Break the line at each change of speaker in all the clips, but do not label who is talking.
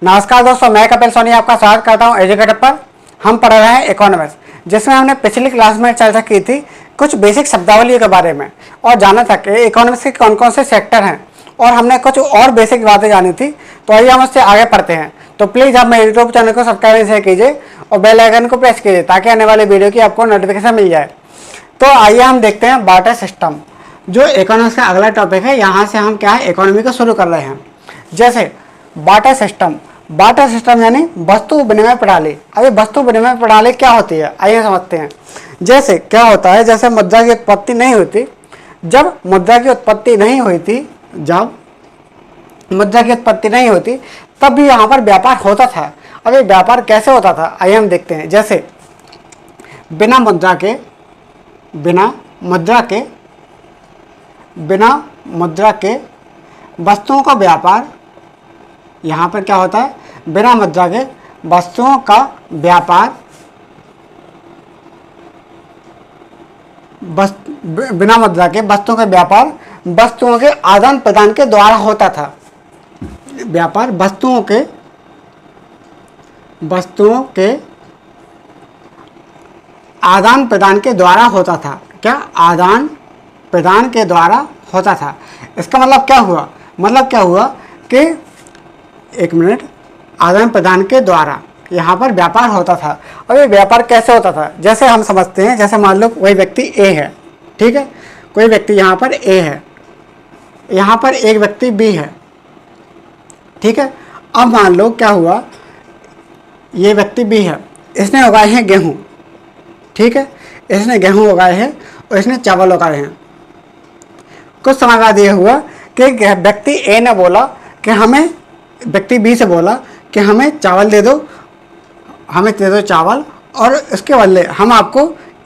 नमस्कार दोस्तों, मैं कपिल सोनी आपका स्वागत करता हूं एजुकेटर पर। हम पढ़ रहे हैं इकोनॉमिक्स, जिसमें हमने पिछली क्लास में चर्चा की थी कुछ बेसिक शब्दावली के बारे में और जाना था कि इकोनॉमिक्स के कौन कौन से सेक्टर हैं, और हमने कुछ और बेसिक बातें जानी थी। तो आइए हम उससे आगे पढ़ते हैं। तो प्लीज़ आप मेरे यूट्यूब चैनल को सब्सक्राइब शेयर कीजिए और बेल आइकन को प्रेस कीजिए ताकि आने वाली वीडियो की आपको नोटिफिकेशन मिल जाए। तो आइए हम देखते हैं बार्टर सिस्टम, जो इकोनॉमिक्स का अगला टॉपिक है। यहाँ से हम क्या है, इकोनॉमी को शुरू कर रहे हैं। जैसे बार्टर सिस्टम यानी वस्तु विनिमय प्रणाली। अभी वस्तु विनिमय प्रणाली क्या होती है, आइए समझते हैं। जैसे क्या होता है, जैसे मुद्रा की उत्पत्ति नहीं हुई थी, जब मुद्रा की उत्पत्ति नहीं हुई थी तब भी यहाँ पर व्यापार होता था। अब ये व्यापार कैसे होता था, आइए हम देखते हैं। जैसे बिना मुद्रा के वस्तुओं का व्यापार, यहाँ पर क्या होता है, बिना मुद्रा के वस्तुओं का व्यापार, बिना मुद्रा के वस्तुओं का व्यापार वस्तुओं के आदान प्रदान के द्वारा होता था। व्यापार वस्तुओं के आदान प्रदान के द्वारा होता था। क्या? आदान प्रदान के द्वारा होता था। इसका मतलब क्या हुआ कि एक मिनट, आदान प्रदान के द्वारा यहाँ पर व्यापार होता था। और ये व्यापार कैसे होता था, जैसे हम समझते हैं। जैसे मान लो कोई व्यक्ति ए है, ठीक है, कोई व्यक्ति यहाँ पर ए है, यहाँ पर एक व्यक्ति बी है, ठीक है। अब मान लो क्या हुआ, ये व्यक्ति बी है, इसने उगाए हैं गेहूँ, ठीक है, इसने गेहूँ उगाए हैं और इसने चावल उगाए हैं। कुछ समय बाद ये हुआ कि व्यक्ति ए ने बोला कि हमें, व्यक्ति बी से बोला कि हमें चावल दे दो, चावल, और इसके बदले हम आपको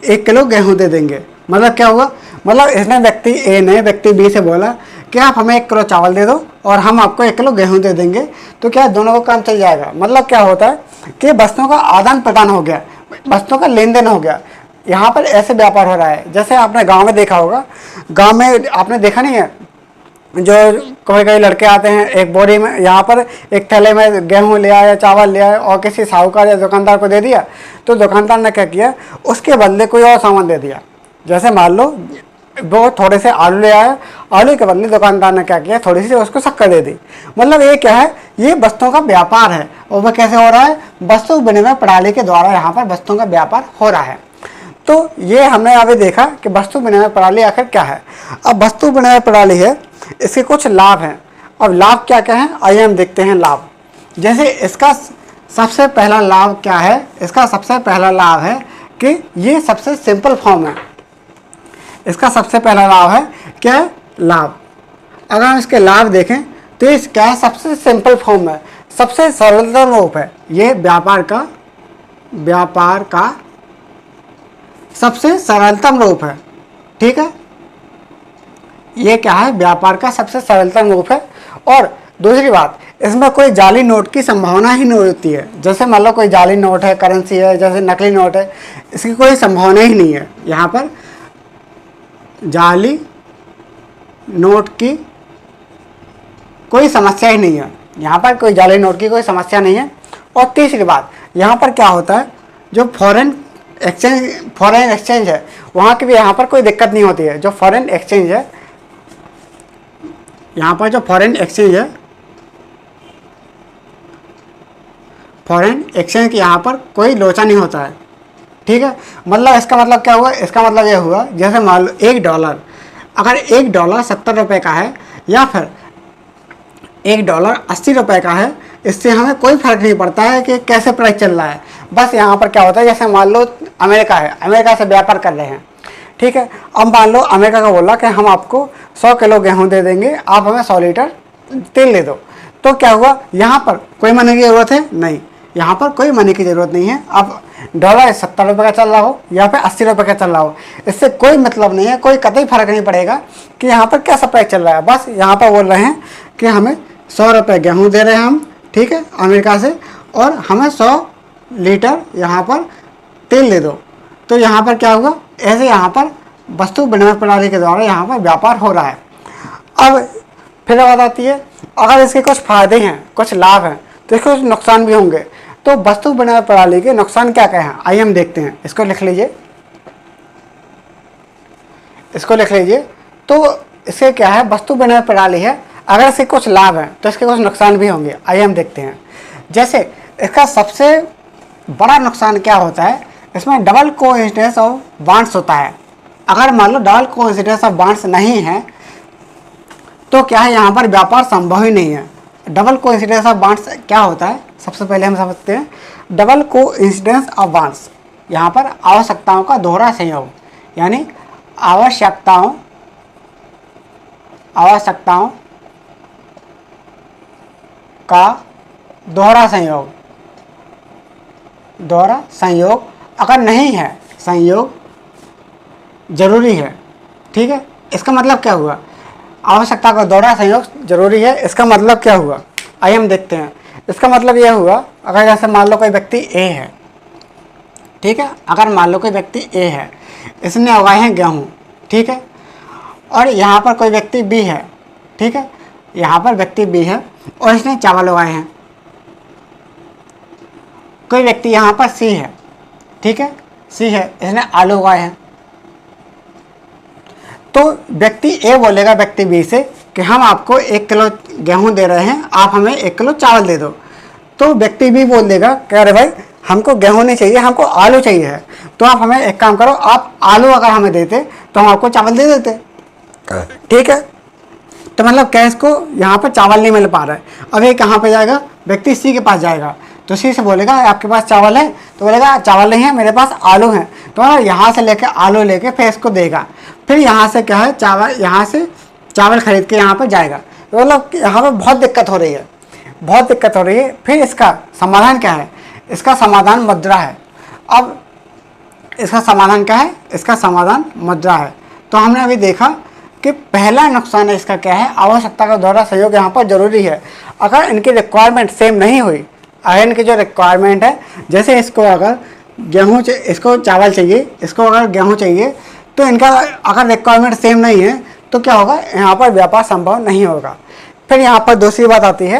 1 किलो गेहूँ दे देंगे। मतलब क्या हुआ, मतलब इसने, व्यक्ति ए ने व्यक्ति बी से बोला कि आप हमें 1 किलो चावल दे दो और हम आपको 1 किलो गेहूँ दे देंगे। तो क्या दोनों को काम चल जाएगा। मतलब क्या होता है कि वस्तुओं का आदान प्रदान हो गया, वस्तुओं का लेन देन हो गया। यहाँ पर ऐसे व्यापार हो रहा है। जैसे आपने गाँव में देखा होगा, गाँव में आपने देखा नहीं है, जो कई लड़के आते हैं एक बोरी में, यहाँ पर एक थैले में गेहूँ ले आया, चावल ले आया और किसी साहूकार या दुकानदार को दे दिया। तो दुकानदार ने क्या किया, उसके बदले कोई और सामान दे दिया। जैसे मान लो वो थोड़े से आलू ले आया, आलू के बदले दुकानदार ने क्या किया, थोड़ी सी उसको शक्कर दे दी। मतलब ये क्या है, ये वस्तुओं का व्यापार है। और वह कैसे हो रहा है, वस्तु विनिमय प्रणाली के द्वारा यहाँ पर वस्तुओं का व्यापार हो रहा है। तो ये हमने अभी देखा कि वस्तु विनिमय प्रणाली आखिर क्या है। अब वस्तु विनिमय प्रणाली है, इसके कुछ लाभ हैं। अब लाभ क्या क्या हैं, आइए हम देखते हैं लाभ। जैसे इसका सबसे पहला लाभ क्या है, इसका सबसे पहला लाभ है कि ये सबसे सिंपल फॉर्म है। इसका सबसे पहला लाभ है क्या है, लाभ। अगर हम इसके लाभ देखें तो इस क्या है, सबसे सिंपल फॉर्म है, सबसे सरलतम रूप है। ये व्यापार का सबसे सरलतम रूप है, ठीक है। ये क्या है, व्यापार का सबसे सरलतम रूप है। और दूसरी बात, इसमें कोई जाली नोट की संभावना ही नहीं होती है। जैसे मान लो कोई जाली नोट है, करेंसी है, जैसे नकली नोट है, इसकी कोई संभावना ही नहीं है। यहाँ पर जाली नोट की कोई समस्या ही नहीं है, यहाँ पर कोई जाली नोट की कोई समस्या नहीं है। और तीसरी बात, यहाँ पर क्या होता है, जो फॉरेन एक्सचेंज है, वहाँ की भी यहाँ पर कोई दिक्कत नहीं होती है। जो फॉरेन एक्सचेंज है, यहाँ पर जो फॉरेन एक्सचेंज की यहाँ पर कोई लोचा नहीं होता है, ठीक है। मतलब इसका मतलब क्या हुआ, इसका मतलब ये हुआ, जैसे मान लो $1, अगर $1 70 रुपये का है या फिर $1 80 रुपये का है, इससे हमें कोई फर्क नहीं पड़ता है कि कैसे प्राइस चल रहा है। बस यहाँ पर क्या होता है, जैसे मान लो अमेरिका है, अमेरिका से व्यापार कर रहे हैं, ठीक है। अब मान लो अमेरिका का बोला कि हम आपको 100 किलो गेहूँ दे देंगे, आप हमें 100 लीटर तेल दे दो। तो क्या हुआ, यहाँ पर कोई मनी की ज़रूरत है नहीं, यहाँ पर कोई मनी की ज़रूरत नहीं है। अब डॉलर 70 रुपये का चल रहा हो या फिर 80 रुपये का चल रहा हो, इससे कोई मतलब नहीं है, कोई कतई फर्क नहीं पड़ेगा कि यहाँ पर क्या प्राइस चल रहा है। बस यहाँ पर बोल रहे हैं कि हमें 100 रुपये गेहूँ दे रहे हैं हम, ठीक है, अमेरिका से, और हमें 100 लीटर यहाँ पर तेल दे दो। तो यहाँ पर क्या हुआ, ऐसे यहाँ पर वस्तु विनिमय प्रणाली के द्वारा यहाँ पर व्यापार हो रहा है। अब फिर बात आती है, अगर इसके कुछ फ़ायदे हैं, कुछ लाभ हैं, तो इसके कुछ नुकसान भी होंगे। तो वस्तु विनिमय प्रणाली के नुकसान क्या क्या हैं, आइए हम देखते हैं। इसको लिख लीजिए, इसको लिख लीजिए। तो इससे क्या है, वस्तु विनिमय प्रणाली है, अगर इसके कुछ लाभ हैं तो इसके कुछ नुकसान भी होंगे। आइए हम देखते हैं। जैसे इसका सबसे बड़ा नुकसान क्या होता है, इसमें डबल कोइंसिडेंस ऑफ बॉन्ड्स होता है। अगर मान लो डबल कोइंसिडेंस ऑफ बॉन्ड्स नहीं है तो क्या है, यहाँ पर व्यापार संभव ही नहीं है। डबल कोइंसिडेंस ऑफ बॉन्ड्स क्या होता है, सबसे पहले हम समझते हैं। डबल कोइंसिडेंस ऑफ बॉन्ड्स, यहाँ पर आवश्यकताओं का दोहरा संयोग, यानी आवश्यकताओं का दोहरा संयोग अगर नहीं है, संयोग जरूरी है, ठीक है। इसका मतलब क्या हुआ, आवश्यकता का दोहरा संयोग जरूरी है, इसका मतलब क्या हुआ, आइए हम देखते हैं। इसका मतलब यह हुआ, अगर जैसे मान लो कोई व्यक्ति ए है, ठीक है, अगर मान लो कोई व्यक्ति ए है, इसने उगाए हैं गेहूँ, ठीक है, और यहाँ पर कोई व्यक्ति बी है, ठीक है, यहाँ पर व्यक्ति बी है और इसने चावल उगाए हैं। कोई व्यक्ति यहाँ पर सी है, ठीक है, सी है, इसने आलू उगाए हैं। तो व्यक्ति ए बोलेगा व्यक्ति बी से कि हम आपको 1 किलो गेहूं दे रहे हैं, आप हमें 1 किलो चावल दे दो। तो व्यक्ति बी बोल देगा कि अरे भाई हमको गेहूं नहीं चाहिए, हमको आलू चाहिए है, तो आप हमें एक काम करो, आप आलू अगर हमें देते तो हम आपको चावल दे देते, ठीक है। तो मतलब क्या, इसको यहाँ पर चावल नहीं मिल पा रहा है। अब ये कहाँ पे जाएगा, व्यक्ति सी के पास जाएगा, तो सी से बोलेगा आपके पास चावल है, तो बोलेगा चावल नहीं है, मेरे पास आलू हैं। तो यहाँ से लेके आलू लेके फिर इसको देगा, फिर यहाँ से क्या है, चावल, यहाँ से चावल खरीद के यहाँ पर जाएगा। तो मतलब यहाँ पर बहुत दिक्कत हो रही है, बहुत दिक्कत हो रही है। फिर इसका समाधान क्या है, इसका समाधान मुद्रा है। अब इसका समाधान क्या है, इसका समाधान मुद्रा है। तो हमने अभी देखा कि पहला नुकसान है इसका क्या है, आवश्यकता का दोहरा सहयोग यहाँ पर जरूरी है। अगर इनकी रिक्वायरमेंट सेम नहीं हुई, अगर इनकी जो रिक्वायरमेंट है, जैसे इसको अगर गेहूँ, इसको चावल चाहिए, इसको अगर गेहूँ चाहिए, तो इनका अगर रिक्वायरमेंट सेम नहीं है तो क्या होगा, यहाँ पर व्यापार संभव नहीं होगा। फिर यहाँ पर दूसरी बात आती है,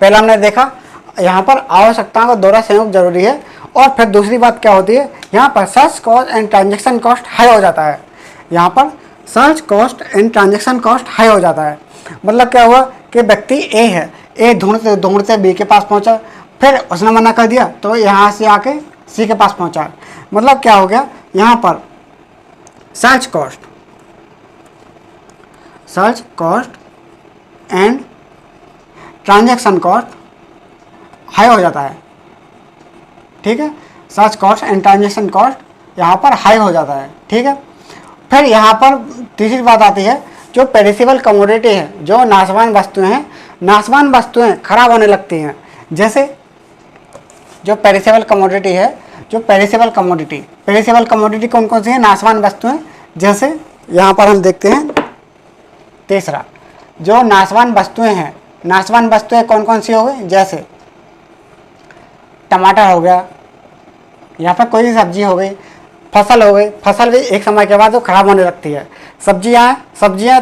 पहला हमने देखा यहाँ पर आवश्यकताओं का दोहरा संयोग जरूरी है, और फिर दूसरी बात क्या होती है, यहाँ पर search cost and transaction cost high हो जाता है। यहाँ पर search cost and transaction cost high हो जाता है। मतलब क्या हुआ कि व्यक्ति ए है, ए ढूंढते ढूंढते बी के पास पहुंचा, फिर उसने मना कर दिया तो यहाँ से आके सी के पास पहुंचा। मतलब क्या हो गया, यहाँ पर search cost and transaction cost high हो जाता है, ठीक है। Search cost and transaction cost यहाँ पर हाई हो जाता है, ठीक है। फिर यहाँ पर तीसरी बात आती है, जो पेरिसेबल कमोडिटी है, जो नाशवान वस्तुएं हैं, नाशवान वस्तुएं खराब होने लगती हैं। जैसे जो पेरिसेबल कमोडिटी है, जो पेरिसेबल कमोडिटी कौन कौन सी है, नाशवान वस्तुएं। जैसे यहाँ पर हम देखते हैं तीसरा, जो नाशवान वस्तुएं हैं, नाशवान वस्तुएं कौन कौन सी हो गई, जैसे टमाटर हो गया, या फिर कोई सब्जी हो गई, फसल हो गई। फसल भी एक समय के बाद वो खराब होने लगती है। सब्जियाँ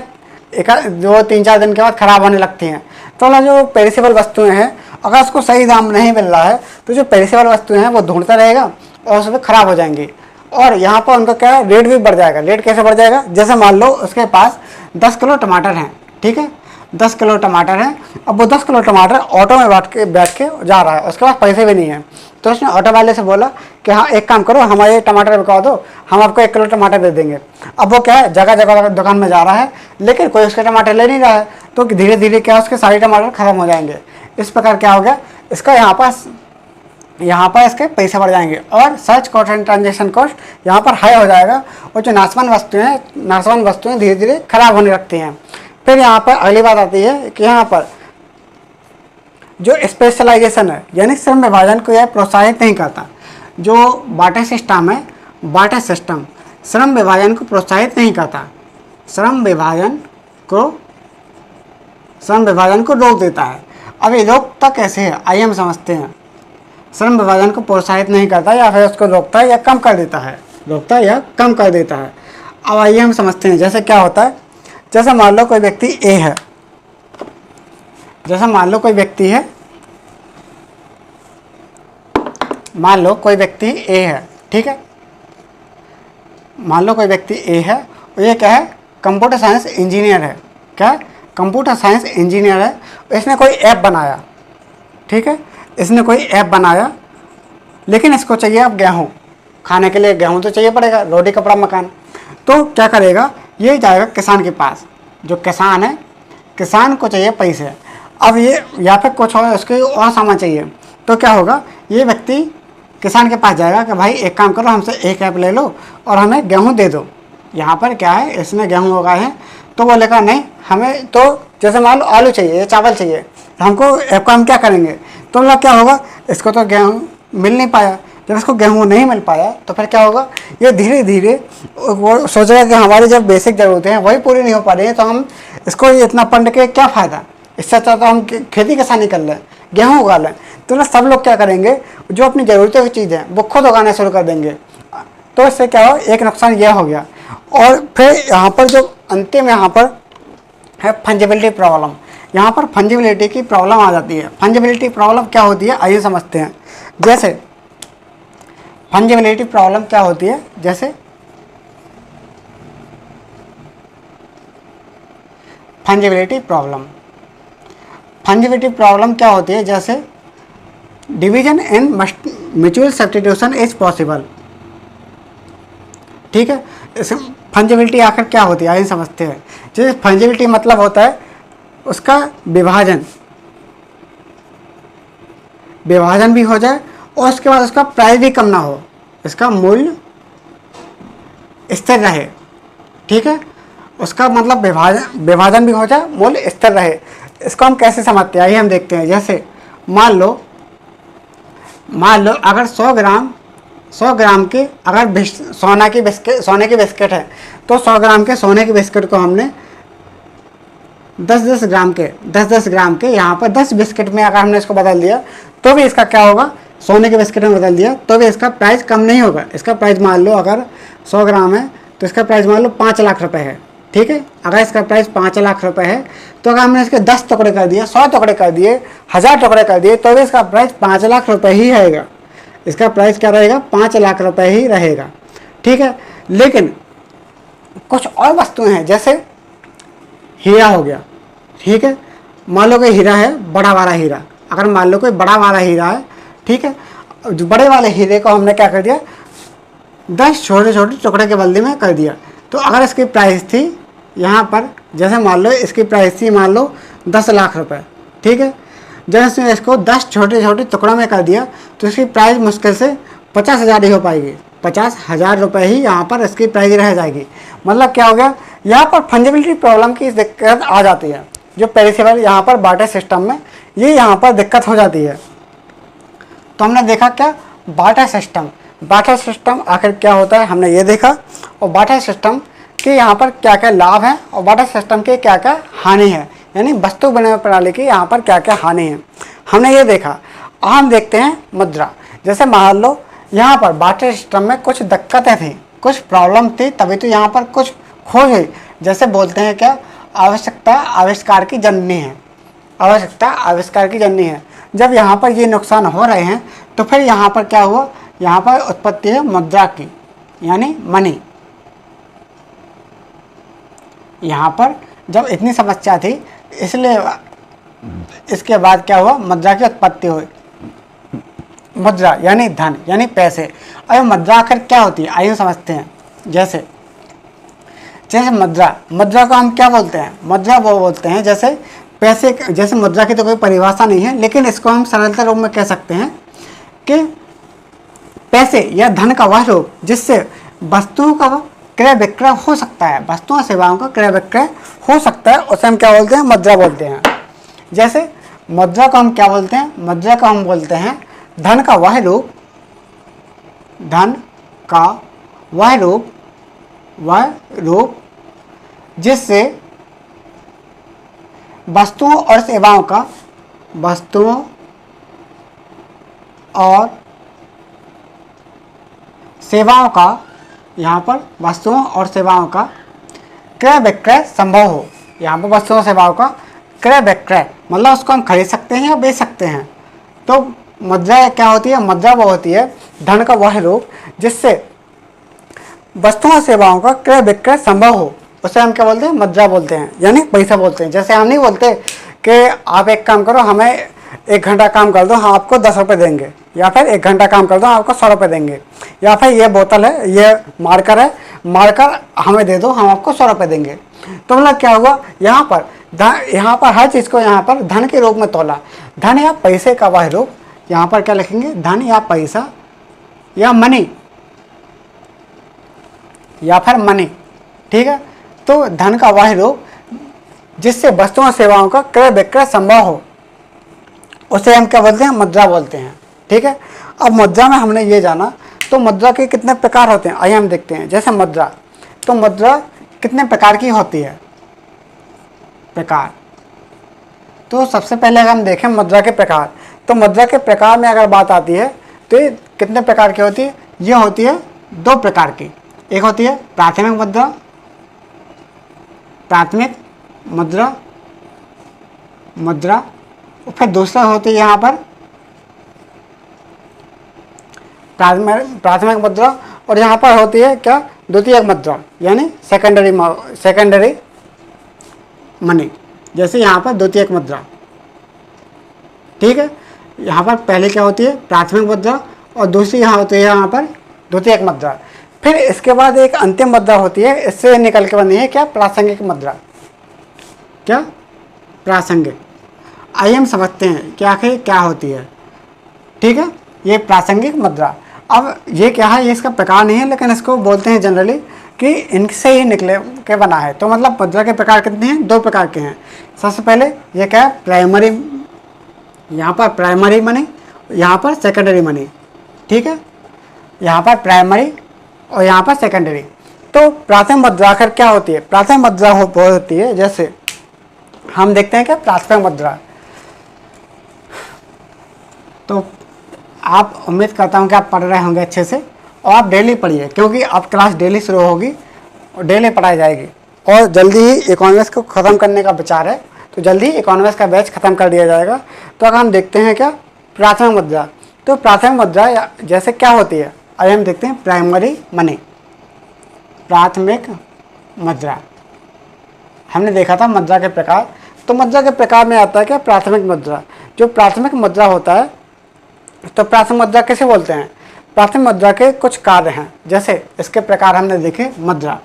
एक 2-3-4 दिन के बाद खराब होने लगती हैं। तो जो पेरिसेबल वस्तुएं हैं, अगर उसको सही दाम नहीं मिल रहा है तो जो पेरिसेबल वस्तुएं हैं वो ढूंढता रहेगा और उसमें खराब हो जाएंगी, और यहाँ पर उनका क्या है, रेट भी बढ़ जाएगा। रेट कैसे बढ़ जाएगा, जैसे मान लो उसके पास 10 किलो टमाटर हैं, ठीक है, 10 किलो टमाटर हैं। अब वो 10 किलो टमाटर ऑटो में बैठ के जा रहा है, उसके पास पैसे भी नहीं है। तो उसने ऑटो वाले से बोला कि हाँ एक काम करो, हमारे टमाटर बिकवा दो, हम आपको 1 किलो टमाटर दे देंगे। अब वो क्या है, जगह जगह दुकान में जा रहा है, लेकिन कोई उसके टमाटर ले नहीं रहा है। तो धीरे धीरे क्या, उसके सारे टमाटर खत्म हो जाएंगे। इस प्रकार क्या हो गया, इसका यहाँ पर इसके पैसे बढ़ जाएंगे, और search cost and transaction cost यहाँ पर हाई हो जाएगा, और जो नाशवान वस्तुएं धीरे धीरे खराब होने लगती हैं। फिर यहाँ पर अगली बात आती है कि यहाँ पर जो स्पेशलाइजेशन है, यानी श्रम विभाजन को यह प्रोत्साहित नहीं करता। जो बाटा सिस्टम है, बाटा सिस्टम श्रम विभाजन को प्रोत्साहित नहीं करता, श्रम विभाजन को रोक देता है। अब ये रोकता कैसे है, आइए हम समझते हैं। श्रम विभाजन को प्रोत्साहित नहीं करता, या फिर उसको रोकता है या कम कर देता है, अब आइए हम समझते हैं। जैसे क्या होता है, जैसे मान लो कोई व्यक्ति ए है, मान लो कोई व्यक्ति ए है, ठीक है, मान लो कोई व्यक्ति ए है और ये क्या है, कंप्यूटर साइंस इंजीनियर है। क्या है? कंप्यूटर साइंस इंजीनियर है। इसने कोई ऐप बनाया, ठीक है, इसने कोई ऐप बनाया, लेकिन इसको चाहिए अब गेहूँ खाने के लिए। गेहूँ तो चाहिए पड़ेगा, रोटी कपड़ा मकान। तो क्या करेगा, ये जाएगा किसान के पास। जो किसान है, किसान को चाहिए पैसे। अब ये या फिर कुछ और उसके और सामान चाहिए, तो क्या होगा, ये व्यक्ति किसान के पास जाएगा कि भाई एक काम करो, हमसे एक ऐप ले लो और हमें गेहूँ दे दो। यहाँ पर क्या है, इसने गेहूँ उगाए हैं, तो बोलेगा नहीं हमें तो, जैसे मान लो आलू चाहिए या चावल चाहिए, तो हमको ऐप का हम क्या करेंगे। तो मतलब क्या होगा, इसको तो गेहूँ मिल नहीं पाया। जब इसको गेहूँ नहीं मिल पाया तो फिर क्या होगा, ये धीरे धीरे वो सोचेगा कि हमारी जब बेसिक ज़रूरतें हैं वही पूरी नहीं हो पा रही है, तो हम इसको इतना पढ़ के क्या फ़ायदा, इससे अच्छा तो हम खेती किसानी कर लें, गेहूँ उगा लें। तो ना सब लोग क्या करेंगे, जो अपनी ज़रूरतों की चीज़ है वो खुद उगाना शुरू कर देंगे। तो इससे क्या हो, एक नुकसान यह हो गया। और फिर यहाँ पर जो अंतिम यहाँ पर है फंजिबिलिटी प्रॉब्लम। यहाँ पर फंजिबिलिटी की प्रॉब्लम आ जाती है। फंजिबिलिटी प्रॉब्लम क्या होती है, आइए समझते हैं। जैसे फंजिबिलिटी प्रॉब्लम क्या होती है, जैसे फंजिबिलिटी प्रॉब्लम क्या होती है, जैसे division in mutual substitution is possible. ठीक है, इस फंजिबिलिटी आखिर क्या होती है आइए समझते हैं। जैसे फंजिबिलिटी मतलब होता है उसका विभाजन भी हो जाए और उसके बाद उसका प्राइस भी कम ना हो, इसका मूल्य स्थिर रहे। ठीक है, उसका मतलब विभाजन भी हो जाए, मूल्य स्थिर रहे। इसको हम कैसे समझते हैं, आइए हम देखते हैं। जैसे मान लो अगर 100 ग्राम के अगर सोने की बिस्किट है, तो 100 ग्राम के सोने के बिस्किट को हमने 10 ग्राम के यहाँ पर 10 बिस्किट में अगर हमने इसको बदल दिया, तो भी इसका क्या होगा, सोने के बिस्किट में बदल दिया तो भी इसका प्राइस कम नहीं होगा। इसका प्राइस मान लो अगर 100 ग्राम है तो इसका प्राइस मान लो 5 लाख रुपए है। ठीक है, अगर इसका प्राइस 5 लाख रुपए है, तो अगर हमने इसके 10 टुकड़े कर दिए, 100 टुकड़े कर दिए, 1000 टुकड़े कर दिए, तो भी इसका प्राइस 5 लाख रुपए ही रहेगा। इसका प्राइस क्या रहेगा, 5 लाख रुपए ही रहेगा। ठीक है, लेकिन कुछ और वस्तुएं हैं, जैसे हीरा हो गया। ठीक है, मान लो कोई हीरा है, बड़ा वाला हीरा, अगर मान लो कोई बड़ा वाला हीरा है, ठीक है, जो बड़े वाले हीरे को हमने क्या कर दिया, 10 छोटे छोटे टुकड़े के बदले में कर दिया। तो अगर इसकी प्राइस थी यहाँ पर, जैसे मान लो इसकी प्राइस थी मान लो 10 लाख रुपए। ठीक है, जब इसने इसको 10 छोटे छोटे टुकड़ों में कर दिया तो इसकी प्राइस मुश्किल से 50,000 ही हो पाएगी। 50,000 रुपये ही यहाँ पर इसकी प्राइस रह जाएगी। मतलब क्या हो गया, यहाँ पर फंजिबिलिटी प्रॉब्लम की दिक्कत आ जाती है। जो पेरिसेबल यहाँ पर बार्टर सिस्टम में ये यहाँ पर दिक्कत हो जाती है। तो हमने देखा क्या, बार्टर सिस्टम आखिर क्या होता है हमने ये देखा, और बार्टर सिस्टम के यहाँ पर क्या क्या लाभ हैं और बार्टर सिस्टम के क्या क्या हानि है, यानी वस्तु विनिमय प्रणाली की यहाँ पर क्या क्या हानि है हमने ये देखा। अब हम देखते हैं मुद्रा। जैसे मान लो यहाँ पर बार्टर सिस्टम में कुछ दिक्कतें थी, कुछ प्रॉब्लम थी, तभी तो यहाँ पर कुछ खोज हुई। जैसे बोलते हैं क्या, आवश्यकता आविष्कार की जननी है। जब यहाँ पर ये नुकसान हो रहे हैं तो फिर यहाँ पर क्या हुआ, यहाँ पर उत्पत्ति है मुद्रा की, यानी मनी। यहाँ पर जब इतनी समस्या थी इसलिए इसके बाद क्या हुआ, मुद्रा की उत्पत्ति हुई। मुद्रा यानी धन, यानी पैसे। अब मुद्रा आखिर क्या होती है आइए समझते हैं। जैसे मुद्रा को हम क्या बोलते हैं, मुद्रा वो बोलते हैं जैसे पैसे। जैसे मुद्रा की तो कोई परिभाषा नहीं है, लेकिन इसको हम सरलता रूप में कह सकते हैं कि पैसे या धन का वह रूप जिससे वस्तुओं का क्रय विक्रय हो सकता है, वस्तुओं सेवाओं का क्रय विक्रय हो सकता है, उसे हम क्या बोलते हैं, मुद्रा बोलते हैं। जैसे मुद्रा को हम क्या बोलते हैं, मुद्रा को हम बोलते हैं धन का वह रूप जिससे वस्तुओं और सेवाओं का यहाँ पर वस्तुओं और सेवाओं का क्रय विक्रय संभव हो। यहाँ पर वस्तुओं और सेवाओं का क्रय विक्रय मतलब उसको हम खरीद सकते हैं या बेच सकते हैं। तो मुद्रा क्या होती है? मुद्रा वो होती है धन का वह रूप जिससे वस्तुओं और सेवाओं का क्रय विक्रय संभव हो, उसे हम क्या बोलते हैं? मुद्रा बोलते हैं, यानी पैसा बोलते हैं। जैसे हम नहीं बोलते कि आप एक काम करो, हमें 1 घंटा काम कर दो, हम आपको 10 रुपये देंगे, या फिर 1 घंटा काम कर दो, आपको 100 रुपये देंगे, या फिर ये बोतल है, ये मार्कर है, मार्कर हमें दे दो, हम आपको 100 रुपये देंगे। तो मतलब क्या हुआ? यहाँ पर हर चीज़ को यहाँ पर धन के रूप में तोला। धन या पैसे का वह रूप, यहाँ पर क्या लिखेंगे? धन या पैसा या मनी, या फिर मनी, ठीक है। तो धन का वह रूप जिससे वस्तुओं और सेवाओं का क्रय विक्रय संभव हो, उसे हम क्या बोलते हैं? मुद्रा बोलते हैं, ठीक है। अब मुद्रा में हमने ये जाना, तो मुद्रा के कितने प्रकार होते हैं आइए हम देखते हैं। जैसे मुद्रा, तो मुद्रा कितने प्रकार की होती है? प्रकार, तो सबसे पहले अगर हम देखें मुद्रा के प्रकार, तो मुद्रा के प्रकार में अगर बात आती है तो ये कितने प्रकार की होती है? ये होती है 2 प्रकार की। एक होती है प्राथमिक मुद्रा, प्राथमिक मुद्रा मुद्रा, और फिर दूसरा होती है यहाँ पर प्राथमिक मुद्रा, और यहाँ पर होती है क्या? द्वितीयक मुद्रा, यानी सेकेंडरी मनी। जैसे यहाँ पर द्वितीयक मुद्रा, ठीक है। यहाँ पर पहले क्या होती है? प्राथमिक मुद्रा, और दूसरी यहाँ होती है यहाँ पर द्वितीयक मुद्रा। फिर इसके बाद एक अंतिम मुद्रा होती है, इससे निकल के बनी है क्या? प्रासंगिक मुद्रा। क्या? प्रासंगिक। आइए हम समझते हैं कि आखिर क्या होती है, ठीक है। ये प्रासंगिक मुद्रा, अब ये क्या है? ये इसका प्रकार नहीं है, लेकिन इसको बोलते हैं जनरली कि इनसे ही निकले के बना है। तो मतलब मुद्रा के प्रकार कितने हैं? 2 प्रकार के हैं। सबसे पहले ये क्या है? प्राइमरी, यहाँ पर प्राइमरी मनी, यहाँ पर सेकेंडरी मनी, ठीक है। यहाँ पर प्राइमरी और यहाँ पर सेकेंडरी। तो प्राथमिक मुद्रा आखिर क्या होती है? प्राथमिक मुद्रा होती है, जैसे हम देखते हैं क्या प्राथमिक मुद्रा, तो आप उम्मीद करता हूँ कि आप पढ़ रहे होंगे अच्छे से, और आप डेली पढ़िए, क्योंकि अब क्लास डेली शुरू होगी और डेली पढ़ाई जाएगी। और जल्दी ही इकोनॉमिक्स को ख़त्म करने का विचार है, तो जल्दी ही इकोनॉमिक्स का बैच ख़त्म कर दिया जाएगा। तो अगर हम देखते हैं क्या प्राथमिक मुद्रा, तो प्राथमिक मुद्रा जैसे क्या होती है? आइए हम देखते हैं प्राइमरी मनी, प्राथमिक मुद्रा। हमने देखा था मुद्रा के प्रकार, तो मुद्रा के प्रकार में आता है क्या? प्राथमिक मुद्रा। जो प्राथमिक मुद्रा होता है, तो प्राथमिक मुद्रा किसे बोलते हैं? प्राथमिक मुद्रा के कुछ कार्य हैं, जैसे इसके प्रकार हमने देखे मुद्रा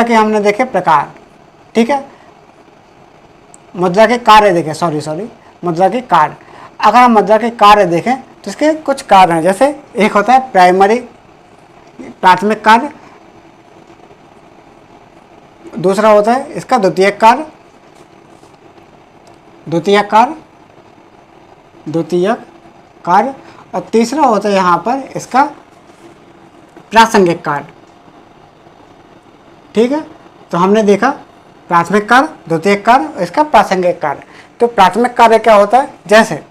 के हमने देखे प्रकार, ठीक है। मुद्रा के कार्य देखे, सॉरी मुद्रा के कार्य। अगर हम मुद्रा के कार्य देखें तो इसके कुछ कार्य हैं, जैसे एक होता है प्राथमिक कार्य, दूसरा होता है इसका द्वितीयक कार्य, और तीसरा होता है यहाँ पर इसका प्रासंगिक कार्य, ठीक है। तो हमने देखा प्राथमिक कार्य, द्वितीयक कार्य, इसका प्रासंगिक कार्य। तो प्राथमिक कार्य क्या होता है? जैसे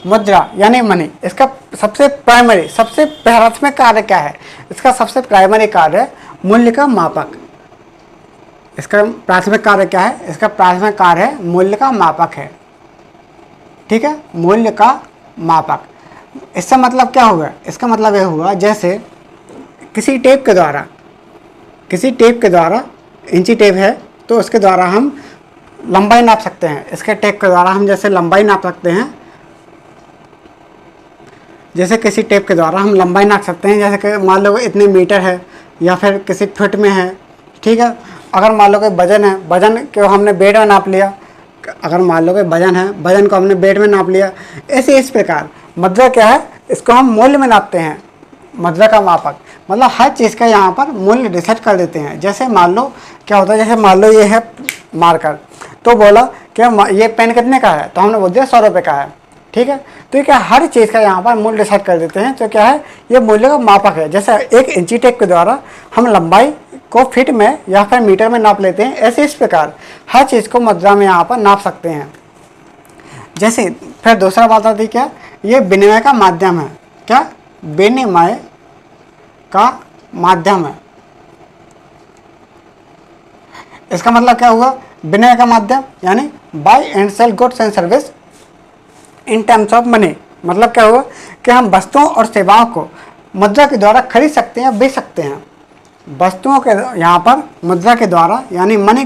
मुद्रा यानी मनी, इसका सबसे प्राथमिक कार्य क्या है? इसका सबसे प्राइमरी कार्य है मूल्य का मापक। इसका प्राथमिक कार्य क्या है? इसका प्राथमिक कार्य है मूल्य का मापक है, ठीक है, मूल्य का मापक। इसका मतलब क्या होगा? इसका मतलब यह हुआ जैसे किसी टेप के द्वारा इंची टेप है, तो उसके द्वारा हम लंबाई नाप सकते हैं। इसके टेप के द्वारा हम जैसे लंबाई नाप सकते हैं, जैसे किसी टेप के द्वारा हम लंबाई नाप सकते हैं, जैसे कि मान लो इतने मीटर है या फिर किसी फुट में है, ठीक है। अगर मान लो कि वजन है, वजन को हमने वेट में नाप लिया, अगर मान लो कि वजन है, वजन को हमने वेट में नाप लिया। ऐसे इस प्रकार मुद्रा क्या है? इसको हम मूल्य में नापते हैं, मुद्रा का मापक। मतलब हर चीज़ का यहाँ पर मूल्य डिसाइड कर देते हैं। जैसे मान लो क्या होता है, जैसे मान लो ये है मार्कर, तो बोला क्या ये पेन कितने का है? तो हमने बोल दिया 100 रुपये का है, ठीक है। तो ये क्या हर चीज़ का यहाँ पर मूल्य डिसाइड कर देते हैं। तो क्या है? ये मूल्य का मापक है। जैसे एक इंची टेप के द्वारा हम लंबाई को फीट में या फिर मीटर में नाप लेते हैं, ऐसे इस प्रकार हर चीज़ को मुद्रा में यहाँ पर नाप सकते हैं। जैसे फिर दूसरा बात आती है क्या? ये विनिमय का माध्यम है। क्या? विनिमय का माध्यम है। इसका मतलब क्या हुआ? विनिमय का माध्यम यानी buy and sell goods and service in terms of money, मतलब क्या हुआ कि हम वस्तुओं और सेवाओं को मुद्रा के द्वारा खरीद सकते हैं या बेच सकते हैं। वस्तुओं के यहाँ पर मुद्रा के द्वारा यानी मनी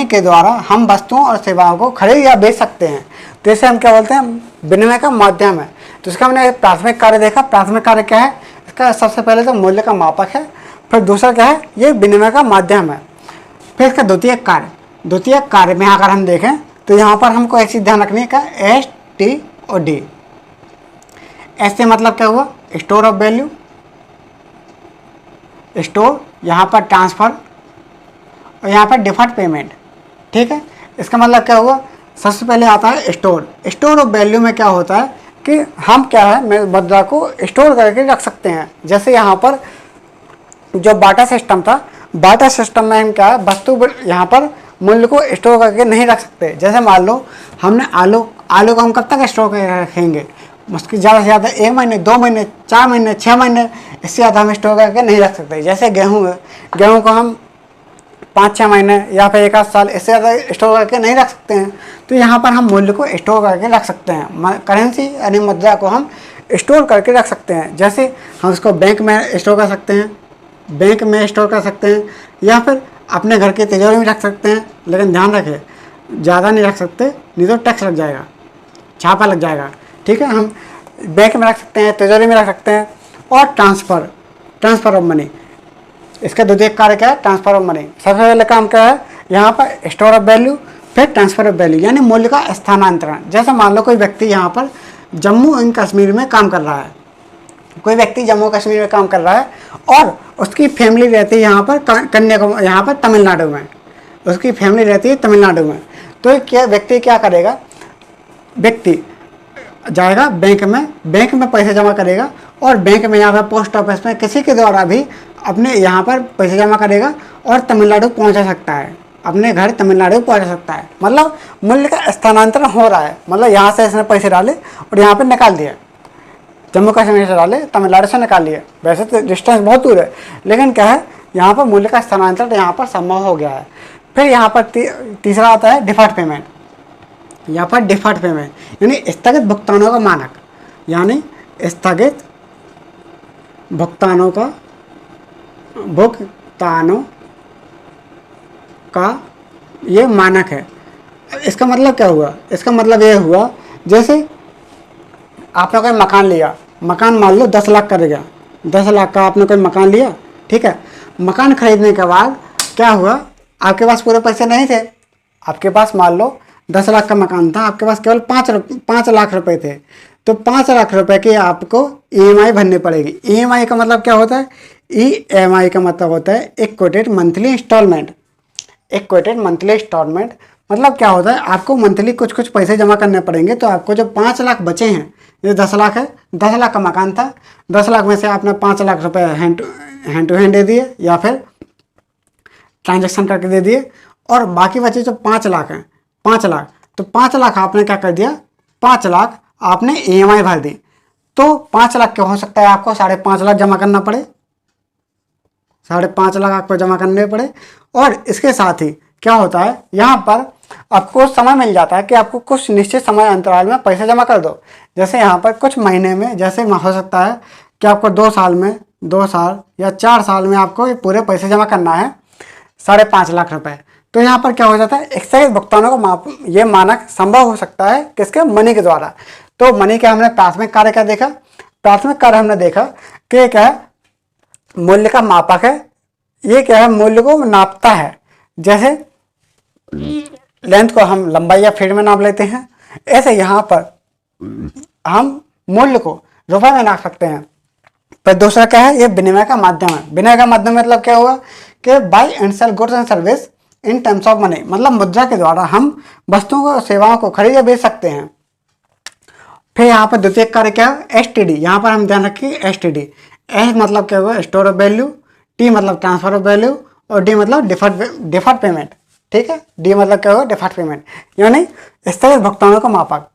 के द्वारा हम वस्तुओं और सेवाओं को खरीद या बेच सकते हैं। तो इसे हम क्या बोलते हैं, विनिमय का माध्यम है। तो इसका हमने प्राथमिक कार्य देखा। प्राथमिक कार्य क्या है इसका, सबसे पहले तो मूल्य का मापक है, फिर दूसरा क्या है, ये विनिमय का माध्यम है। फिर इसका द्वितीयक कार्य में अगर हम देखें तो यहाँ पर हमको एक चीज़ ध्यान रखनी है, क्या, एस टी और डी। एस से मतलब क्या हुआ, स्टोर ऑफ वैल्यू, स्टोर, यहाँ पर ट्रांसफर और यहाँ पर डिफर्ड पेमेंट। ठीक है, इसका मतलब क्या हुआ, सबसे पहले आता है स्टोर ऑफ वैल्यू में क्या होता है कि हम क्या है मुद्रा को स्टोर करके रख सकते हैं। जैसे यहाँ पर जो बाटा सिस्टम था, बाटा सिस्टम में हम क्या है वस्तु यहाँ पर मूल्य को स्टोर करके नहीं रख सकते। जैसे मान लो हमने आलू को हम कब तक स्टोर करके रखेंगे, उसकी ज़्यादा से ज़्यादा 1 महीने, 2 महीने, 4 महीने, 6 महीने, इससे ज़्यादा हम स्टोर करके नहीं रख सकते। जैसे गेहूँ है, गेहूँ को हम 5-6 महीने या फिर 1 आध साल इससे ज़्यादा स्टोर करके नहीं रख सकते हैं। तो यहाँ पर हम मूल्य को स्टोर करके रख सकते हैं, करेंसी यानी मुद्रा को हम स्टोर करके रख सकते हैं। जैसे हम उसको बैंक में स्टोर कर सकते हैं, या फिर अपने घर के तिजोरी में रख सकते हैं। लेकिन ध्यान रखें ज़्यादा नहीं रख सकते, नहीं तो टैक्स लग जाएगा, छापा लग जाएगा। ठीक है, हम बैंक में रख सकते हैं, तिजोरी में रख सकते हैं। और ट्रांसफ़र ऑफ मनी, इसका द्वितीयक कार्य क्या है, ट्रांसफर ऑफ मनी। सबसे पहले काम क्या है यहाँ पर स्टोर ऑफ वैल्यू, फिर ट्रांसफर ऑफ वैल्यू यानी मूल्य का स्थानांतरण। जैसे मान लो कोई व्यक्ति यहाँ पर जम्मू एंड कश्मीर में काम कर रहा है, और उसकी फैमिली रहती है यहाँ पर कन्याकुमारी, यहाँ पर तमिलनाडु में, उसकी फैमिली रहती है तमिलनाडु में। तो क्या व्यक्ति क्या करेगा, व्यक्ति जाएगा बैंक में पैसे जमा करेगा, और बैंक में यहाँ पर पोस्ट ऑफिस में किसी के द्वारा भी अपने यहाँ पर पैसे जमा करेगा और तमिलनाडु पहुँचा सकता है, अपने घर तमिलनाडु पहुँचा सकता है। मतलब मूल्य का स्थानांतरण हो रहा है, मतलब यहाँ से इसने पैसे डाले और यहाँ पर निकाल दिया, जम्मू कश्मीर से डाले तमिलनाडु से निकाल लिए। वैसे तो डिस्टेंस बहुत दूर है, लेकिन क्या है यहाँ पर मूल्य का स्थानांतरण यहाँ पर संभव हो गया है। फिर यहाँ पर तीसरा आता है डिफर्ड पेमेंट। यहाँ पर डिफर्ड पेमेंट यानी स्थगित भुगतानों का मानक, यानी स्थगित भुगतानों का ये मानक है। इसका मतलब क्या हुआ, इसका मतलब ये हुआ जैसे आपने कोई मकान लिया, मकान मान लो 10 लाख का रहेगा, 10 लाख का आपने कोई मकान लिया। ठीक है, मकान खरीदने के बाद क्या हुआ, आपके पास पूरे पैसे नहीं थे, आपके पास मान लो 10 लाख का मकान था, आपके पास केवल 5 लाख रुपए थे। तो 5 लाख रुपए की आपको EMI भरनी पड़ेगी। EMI का मतलब क्या होता है, EMI का मतलब होता है इक्वेटेड मंथली इंस्टॉलमेंट। मतलब क्या होता है, आपको मंथली कुछ पैसे जमा करने पड़ेंगे। तो आपको जो 5 लाख बचे हैं, ये 10 लाख है, 10 लाख का मकान था, 10 लाख में से आपने 5 लाख रुपए हैंड टू हैंड दे दिए या फिर ट्रांजैक्शन करके दे दिए, और बाकी बचे जो 5 लाख हैं, 5 लाख, तो 5 लाख आपने क्या कर दिया, 5 लाख आपने EMI भर दी। तो 5 लाख क्या हो सकता है, आपको 5.5 लाख जमा करना पड़े, 5.5 लाख आपको जमा करने पड़े। और इसके साथ ही क्या होता है, यहाँ पर आपको समय मिल जाता है कि आपको कुछ निश्चित समय अंतराल में पैसे जमा कर दो। जैसे यहाँ पर कुछ महीने में, जैसे हो सकता है कि आपको 2 साल या 4 साल में आपको ये पूरे पैसे जमा करना है, 5.5 लाख रुपए। तो यहाँ पर क्या हो जाता है, स्थगित भुगतानों को ये मानक संभव हो सकता है किसके, मनी के द्वारा। तो मनी का हमने प्राथमिक कार्य क्या देखा, प्राथमिक कार्य हमने देखा कि क्या है, मूल्य का मापक है, ये क्या है, मूल्य को नापता है। जैसे लेंथ को हम लंबाई या फीट में नाप लेते हैं, ऐसे यहाँ पर हम मूल्य को रुपए में नाप सकते हैं। पर दूसरा क्या है, ये विनिमय का माध्यम है। विनिमय का माध्यम मतलब क्या हुआ कि buy and sell goods and service in terms of money, मतलब मुद्रा के द्वारा हम वस्तुओं और सेवाओं को खरीद या बेच सकते हैं। फिर यहाँ पर द्वितीय कार्य क्या है, STD। यहाँ पर हम ध्यान रखिए STD। S मतलब क्या हुआ, स्टोर ऑफ वैल्यू, T मतलब ट्रांसफर ऑफ वैल्यू, और D मतलब डिफर्ड पेमेंट। ठीक है, D मतलब क्या हुआ, डिफर्ड पेमेंट यानी स्थगित भुगतानों का मापक।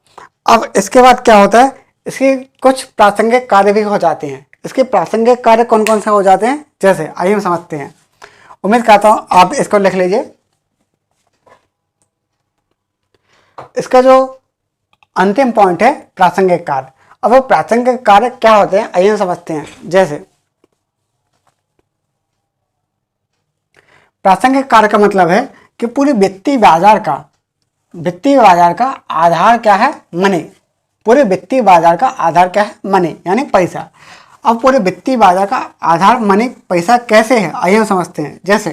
अब इसके बाद क्या होता है, इसके कुछ प्रासंगिक कार्य भी हो जाते हैं। इसके प्रासंगिक कार्य कौन कौन से हो जाते हैं, जैसे आइए हम समझते हैं। उम्मीद करता हूँ आप इसको लिख लीजिए। इसका जो अंतिम पॉइंट है प्रासंगिक कार्य। अब वो प्रासंगिक कार्य क्या होते हैं आइए समझते हैं। जैसे प्रासंगिक कार्य का मतलब है कि पूरे वित्तीय बाजार का आधार क्या है, मनी। पूरे वित्तीय बाजार का आधार क्या है, मनी यानी पैसा। अब पूरे वित्तीय बाजार का आधार मनी पैसा कैसे है आइए हम समझते हैं। जैसे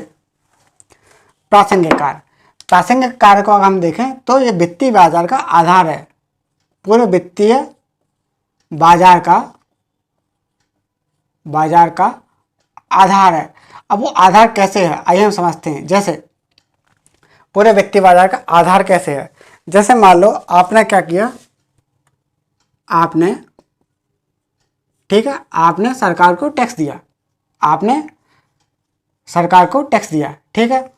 प्रासंगिक कार्य को अगर हम देखें तो ये वित्तीय बाजार का आधार है, पूरे वित्तीय बाजार का आधार है। अब वो आधार कैसे है आइए हम समझते हैं। जैसे पूरे वित्तीय बाजार का आधार कैसे है, जैसे मान लो आपने क्या किया, आपने ठीक है आपने सरकार को टैक्स दिया, ठीक है।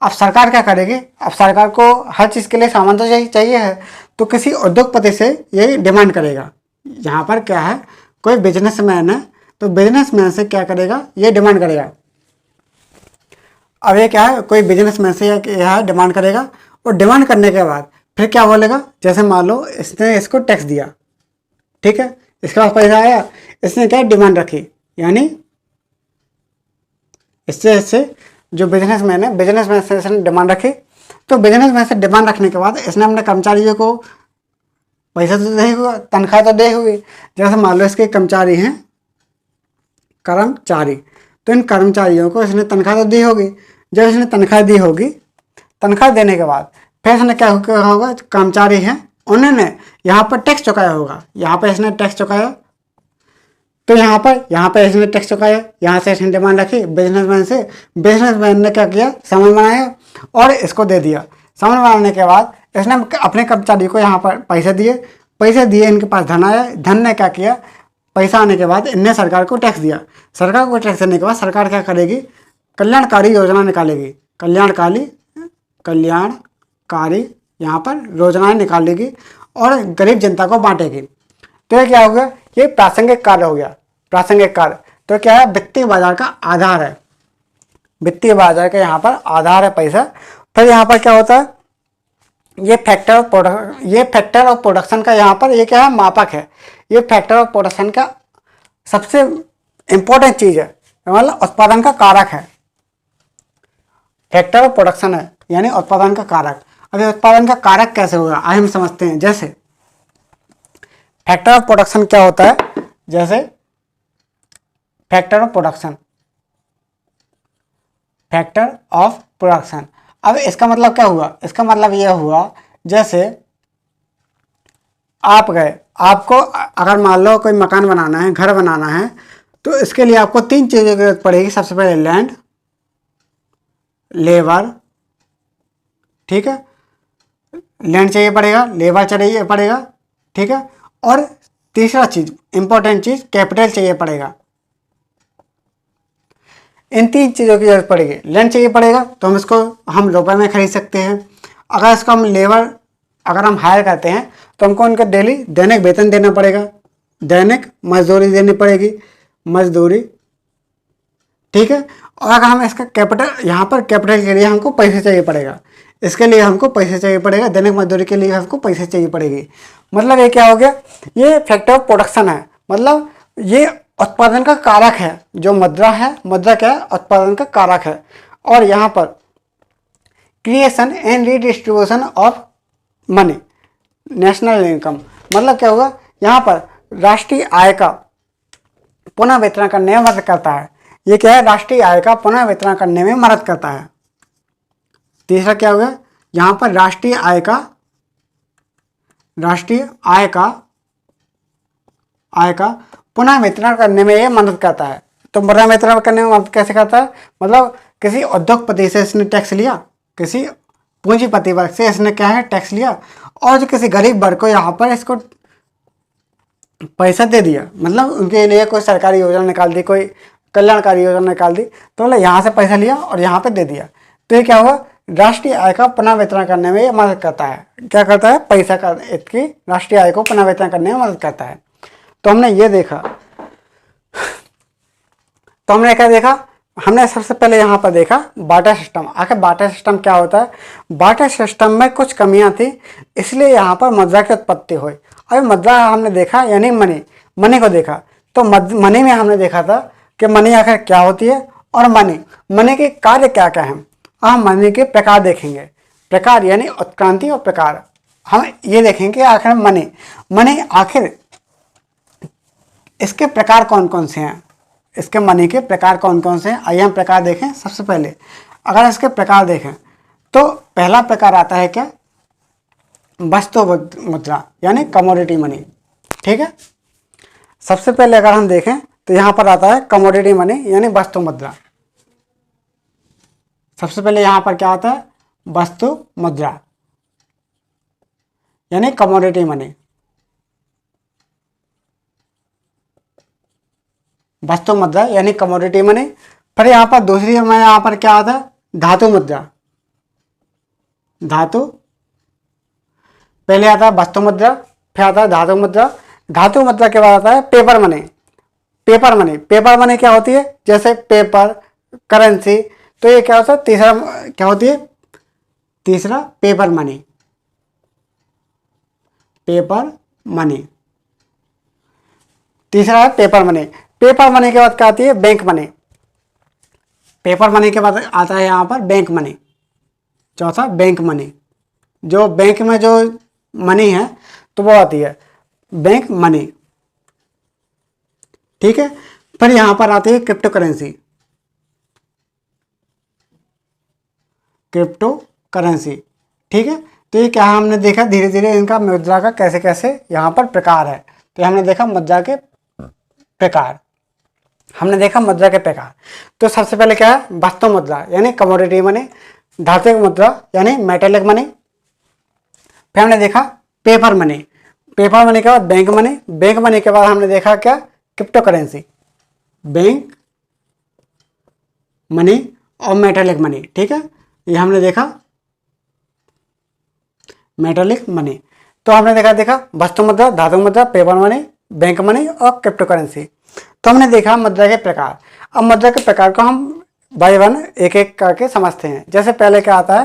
अब सरकार क्या करेगी, अब सरकार को हर चीज़ के लिए सामान तो चाहिए है, तो किसी उद्योगपति से यही डिमांड करेगा। यहाँ पर क्या है, कोई बिजनेसमैन है तो बिजनेसमैन से क्या करेगा, ये डिमांड करेगा। अब ये क्या है, कोई बिजनेसमैन से यह डिमांड करेगा और डिमांड करने के बाद फिर क्या बोलेगा, जैसे मान लो इसने इसको टैक्स दिया, ठीक है, इसके पास पैसा आया, इसने क्या डिमांड रखी, यानी इससे जो बिजनेसमैन है, बिजनेसमैन से इसने डिमांड रखी। तो बिजनेसमैन से डिमांड रखने के बाद इसने अपने कर्मचारियों को पैसा तो दे हुआ, तनख्वाह तो दे हुई। जैसे मान लो इसके कर्मचारी हैं, कर्मचारी, तो इन कर्मचारियों को इसने तनख्वाह तो दी होगी। जब इसने तनख्वाह दी होगी, तनख्वाह देने के बाद फिर इसने क्या होगा, कर्मचारी हैं उन्होंने यहाँ पर टैक्स चुकाया होगा, यहाँ पर इसने टैक्स चुकाया, तो यहाँ पर इसने टैक्स चुकाया, यहाँ से इसने डिमांड रखी बिजनेसमैन से, बिजनेसमैन ने क्या किया, सामान बनाया और इसको दे दिया। सामान बनाने के बाद इसने अपने कर्मचारी को यहाँ पर पैसे दिए, इनके पास धन आया, धन ने क्या किया, पैसा आने के बाद इनने सरकार को टैक्स दिया। सरकार को टैक्स देने के बाद सरकार क्या करेगी, कल्याणकारी योजना निकालेगी, कल्याणकारी यहाँ पर योजनाएं निकालेगी और गरीब जनता को बांटेगी। तो ये क्या हो गया, ये प्रासंगिक कार्य हो गया। प्रासंगिक कार्य तो क्या है, वित्तीय बाजार का आधार है, वित्तीय बाजार का यहाँ पर आधार है पैसा। फिर यहाँ पर क्या होता है, ये फैक्टर ऑफ प्रोडक्शन का यहाँ पर ये क्या है, मापक है। ये फैक्टर ऑफ प्रोडक्शन का सबसे इंपॉर्टेंट चीज है, मतलब उत्पादन का कारक है। फैक्टर ऑफ प्रोडक्शन है यानी उत्पादन का कारक। अब ये उत्पादन का कारक कैसे होगा आइए हम समझते हैं। जैसे फैक्टर ऑफ प्रोडक्शन क्या होता है, जैसे फैक्टर ऑफ प्रोडक्शन। अब इसका मतलब क्या हुआ, इसका मतलब यह हुआ, जैसे आप गए, आपको अगर मान लो कोई मकान बनाना है, घर बनाना है, तो इसके लिए आपको 3 चीज़ों की जरूरत पड़ेगी। सबसे पहले लैंड, लेबर, ठीक है, लैंड चाहिए पड़ेगा, लेबर चाहिए पड़ेगा, ठीक है, और तीसरा चीज इंपॉर्टेंट चीज कैपिटल चाहिए पड़ेगा। इन 3 चीज़ों की जरूरत पड़ेगी। लैंड चाहिए पड़ेगा तो हम रुपए में खरीद सकते हैं। अगर इसको हम लेबर अगर हम हायर करते हैं तो हमको उनका दैनिक वेतन देना पड़ेगा, दैनिक मजदूरी देनी पड़ेगी, मजदूरी, ठीक है। और अगर हम इसका कैपिटल, यहाँ पर कैपिटल के लिए हमको पैसे चाहिए पड़ेगा, इसके लिए हमको पैसे चाहिए पड़ेगा, दैनिक मजदूरी के लिए हमको पैसे चाहिए पड़ेगी। मतलब ये क्या हो गया, ये फैक्टर ऑफ प्रोडक्शन है, मतलब ये उत्पादन का कारक है। जो मुद्रा है, मुद्रा क्या है, उत्पादन का कारक है। और यहाँ पर creation and redistribution of money, national income, मतलब क्या होगा, यहाँ पर राष्ट्रीय आय का पुनः वितरण करने में मदद करता है। ये क्या है, राष्ट्रीय आय का पुनः वितरण करने में मदद करता है। तीसरा क्या होगा, यहाँ पर राष्ट्रीय आय का पुनः वितरण करने में ये मदद करता है। तो पुनः वितरण करने में मदद कैसे करता है, मतलब किसी उद्योगपति से इसने टैक्स लिया, किसी पूंजीपति वर्ग से इसने क्या है टैक्स लिया, और जो किसी गरीब वर्ग को यहाँ पर इसको पैसा दे दिया, मतलब उनके लिए कोई सरकारी योजना निकाल दी, कोई कल्याणकारी योजना निकाल दी, तो मतलब यहाँ से पैसा लिया और यहाँ पे दे दिया। तो ये क्या होगा, राष्ट्रीय आय का पुनः वितरण करने में ये मदद करता है। क्या करता है, पैसा का इसकी राष्ट्रीय आय को पुनः वितरण करने में मदद करता है। तो हमने ये देखा, तो हमने क्या देखा, हमने सबसे पहले यहाँ पर देखा बार्टर सिस्टम। आखिर बार्टर सिस्टम क्या होता है? बार्टर सिस्टम में कुछ कमियां थी, इसलिए यहाँ पर मुद्रा की उत्पत्ति हुई। अब मुद्रा हमने देखा यानी मनी, मनी को देखा। तो मनी में हमने देखा था कि मनी आखिर क्या होती है और मनी के कार्य क्या क्या हैं। अब हम मनी के प्रकार देखेंगे, प्रकार यानी उत्क्रांति और प्रकार। हम ये देखेंगे आखिर मनी आखिर इसके प्रकार कौन कौन से हैं, इसके मनी के प्रकार कौन कौन से हैं। आइए हम प्रकार देखें। सबसे पहले अगर इसके प्रकार देखें तो पहला प्रकार आता है क्या? वस्तु मुद्रा यानी कमोडिटी मनी। ठीक है, सबसे पहले अगर हम देखें तो यहाँ पर आता है कमोडिटी मनी यानी वस्तु मुद्रा। सबसे पहले यहाँ पर क्या आता है? वस्तु मुद्रा यानी कमोडिटी मनी, वस्तु मुद्रा यानी कमोडिटी मनी। फिर यहाँ पर दूसरी में यहाँ पर क्या आता है? धातु मुद्रा। धातु, पहले आता है वस्तु मुद्रा, फिर आता है धातु मुद्रा। धातु मुद्रा के बाद आता है पेपर मनी। पेपर मनी क्या होती है? जैसे पेपर, करेंसी। तो ये क्या होता है? तीसरा क्या होती है? तीसरा पेपर मनी। तीसरा है पेपर मनी। पेपर मनी के बाद क्या आती है? Bank money. पेपर मनी के बाद आता है यहाँ पर बैंक मनी। चौथा बैंक मनी, जो बैंक में जो मनी है तो वो आती है बैंक मनी। ठीक है, फिर यहाँ पर आती है क्रिप्टो करेंसी। ठीक है, तो ये क्या हमने देखा धीरे धीरे इनका मुद्रा का कैसे कैसे यहाँ पर प्रकार है। तो हमने देखा मुद्रा के प्रकार, तो सबसे पहले क्या है? वस्तु मुद्रा यानी कमोडिटी मनी, धातु मुद्रा यानी मेटेलिक मनी। फिर हमने देखा पेपर मनी के बाद बैंक मनी के बाद हमने देखा क्या? क्रिप्टो करेंसी, बैंक मनी और मेटेलिक मनी। ठीक है, ये हमने देखा मेटेलिक मनी। तो हमने देखा वस्तु मुद्रा, धातु मुद्रा, पेपर मनी, बैंक मनी और क्रिप्टो करेंसी। तो हमने देखा मुद्रा के प्रकार। अब मुद्रा के प्रकार को हम बाय वन एक एक करके समझते हैं। जैसे पहले क्या आता है?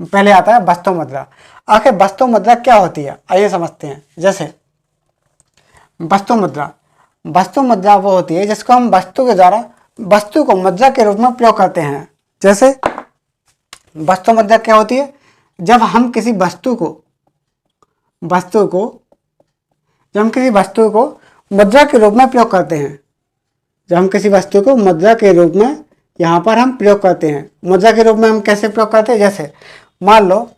पहले आता है वस्तु मुद्रा। आखिर वस्तु मुद्रा क्या होती है, आइए समझते हैं। जैसे वस्तु मुद्रा वो होती है जिसको हम वस्तु के द्वारा वस्तु को मुद्रा के रूप में प्रयोग करते हैं। जैसे वस्तु मुद्रा क्या होती है? जब हम किसी वस्तु को मुद्रा के रूप में प्रयोग करते हैं, जब हम किसी वस्तु को मुद्रा के रूप में यहाँ पर हम प्रयोग करते हैं। मुद्रा के रूप में हम कैसे प्रयोग करते हैं? जैसे मान लो